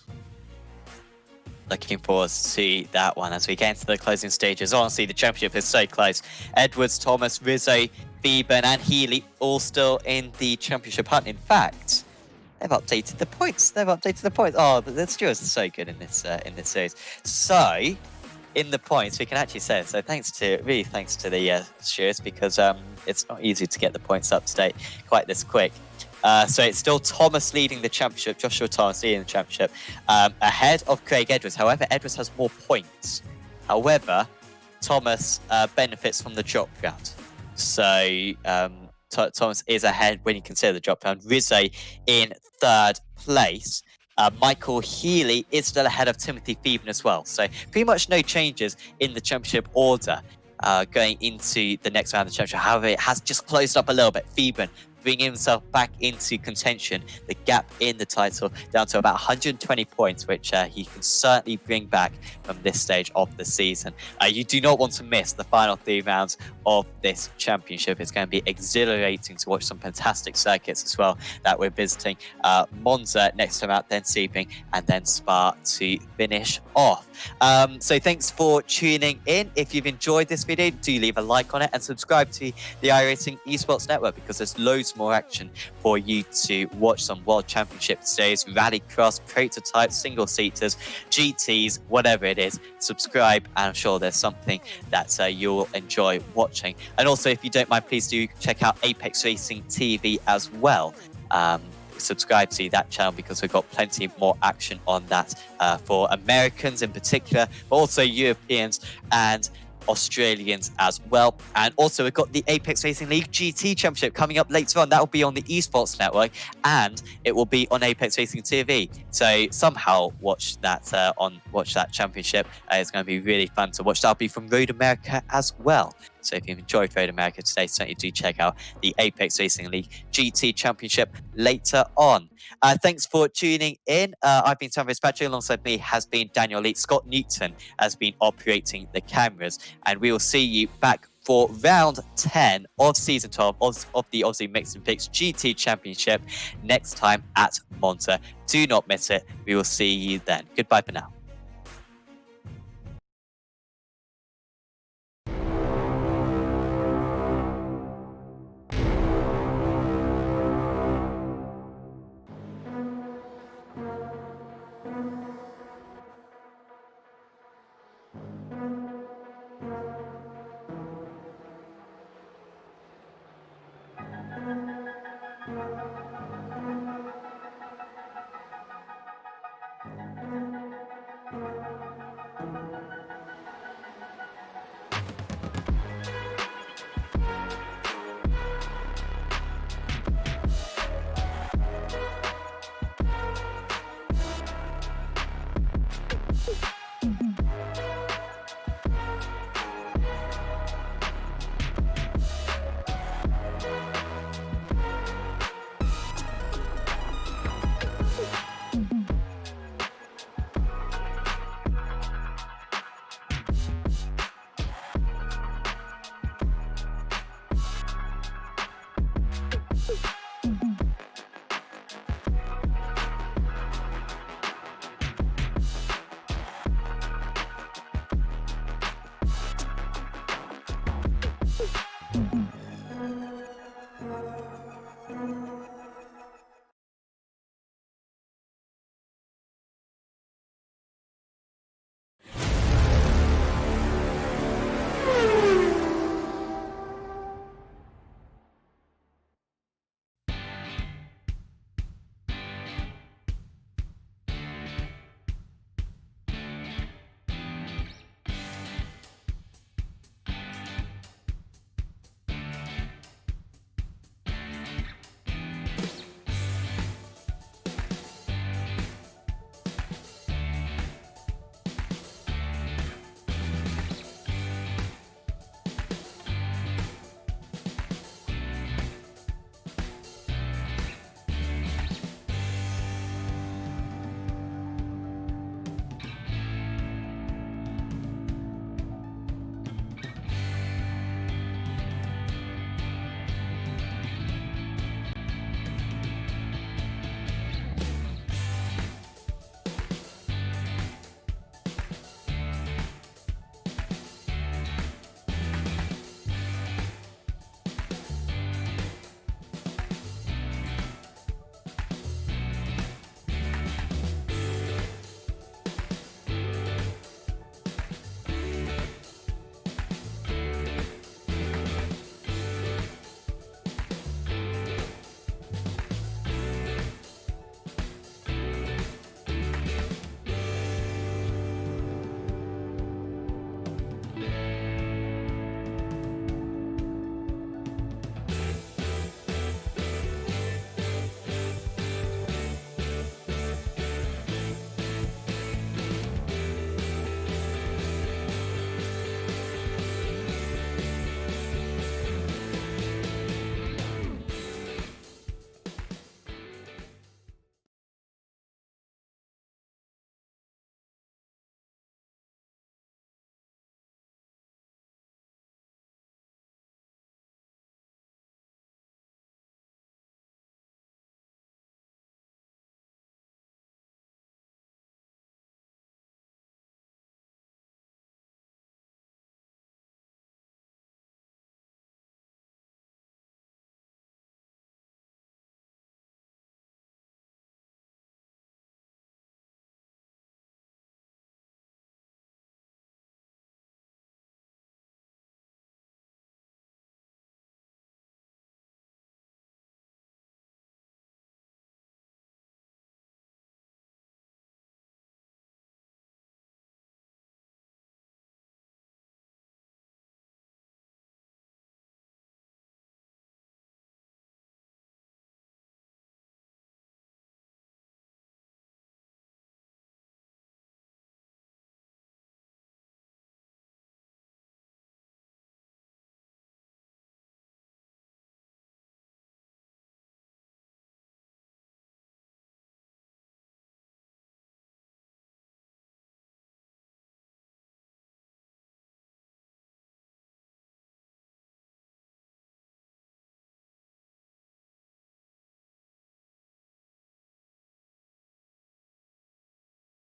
Looking forward to that one as we get into the closing stages. Honestly, the championship is so close. Edwards, Thomas, Rizzo, Beeban, and Healy all still in the championship hunt. In fact, they've updated the points. Oh, the stewards are so good in this series. So, in the points, we can actually say so. Thanks to the stewards, because it's not easy to get the points up to date quite this quick. So it's still Thomas leading the championship, Joshua Thomas leading the championship, ahead of Craig Edwards. However, Edwards has more points. However, Thomas benefits from the drop round. So Thomas is ahead when you consider the drop round. Rizzo in third place. Michael Healy is still ahead of Timothy Phoeben as well. So pretty much no changes in the championship order going into the next round of the championship. However, it has just closed up a little bit. Phoeben bringing himself back into contention, the gap in the title down to about 120 points, which he can certainly bring back from this stage of the season. You do not want to miss the final 3 rounds of this championship. It's going to be exhilarating to watch some fantastic circuits as well that we're visiting. Monza next time out, then Sebring, and then Spa to finish off. So thanks for tuning in. If you've enjoyed this video, do leave a like on it and subscribe to the iRacing Esports Network, because there's loads more action for you to watch. Some World Championship days, Rallycross, prototypes, single seaters, GTs, whatever it is. Subscribe, and I'm sure there's something that you'll enjoy watching. And also, if you don't mind, please do check out Apex Racing TV as well. Subscribe to that channel, because we've got plenty more action on that for Americans in particular, but also Europeans and Australians as well. And also, we've got the Apex Racing League GT Championship coming up later on. That will be on the Esports Network, and it will be on Apex Racing TV. So somehow watch that championship. It's going to be really fun to watch. That'll be from Road America as well. So if you've enjoyed Road America today, certainly do check out the Apex Racing League GT Championship later on. Thanks for tuning in. I've been Sam Fitzpatrick. Alongside me has been Daniel Lee. Scott Newton has been operating the cameras. And we will see you back for round 10 of season 12 of the Aussie Mixed and Picks GT Championship next time at Monza. Do not miss it. We will see you then. Goodbye for now.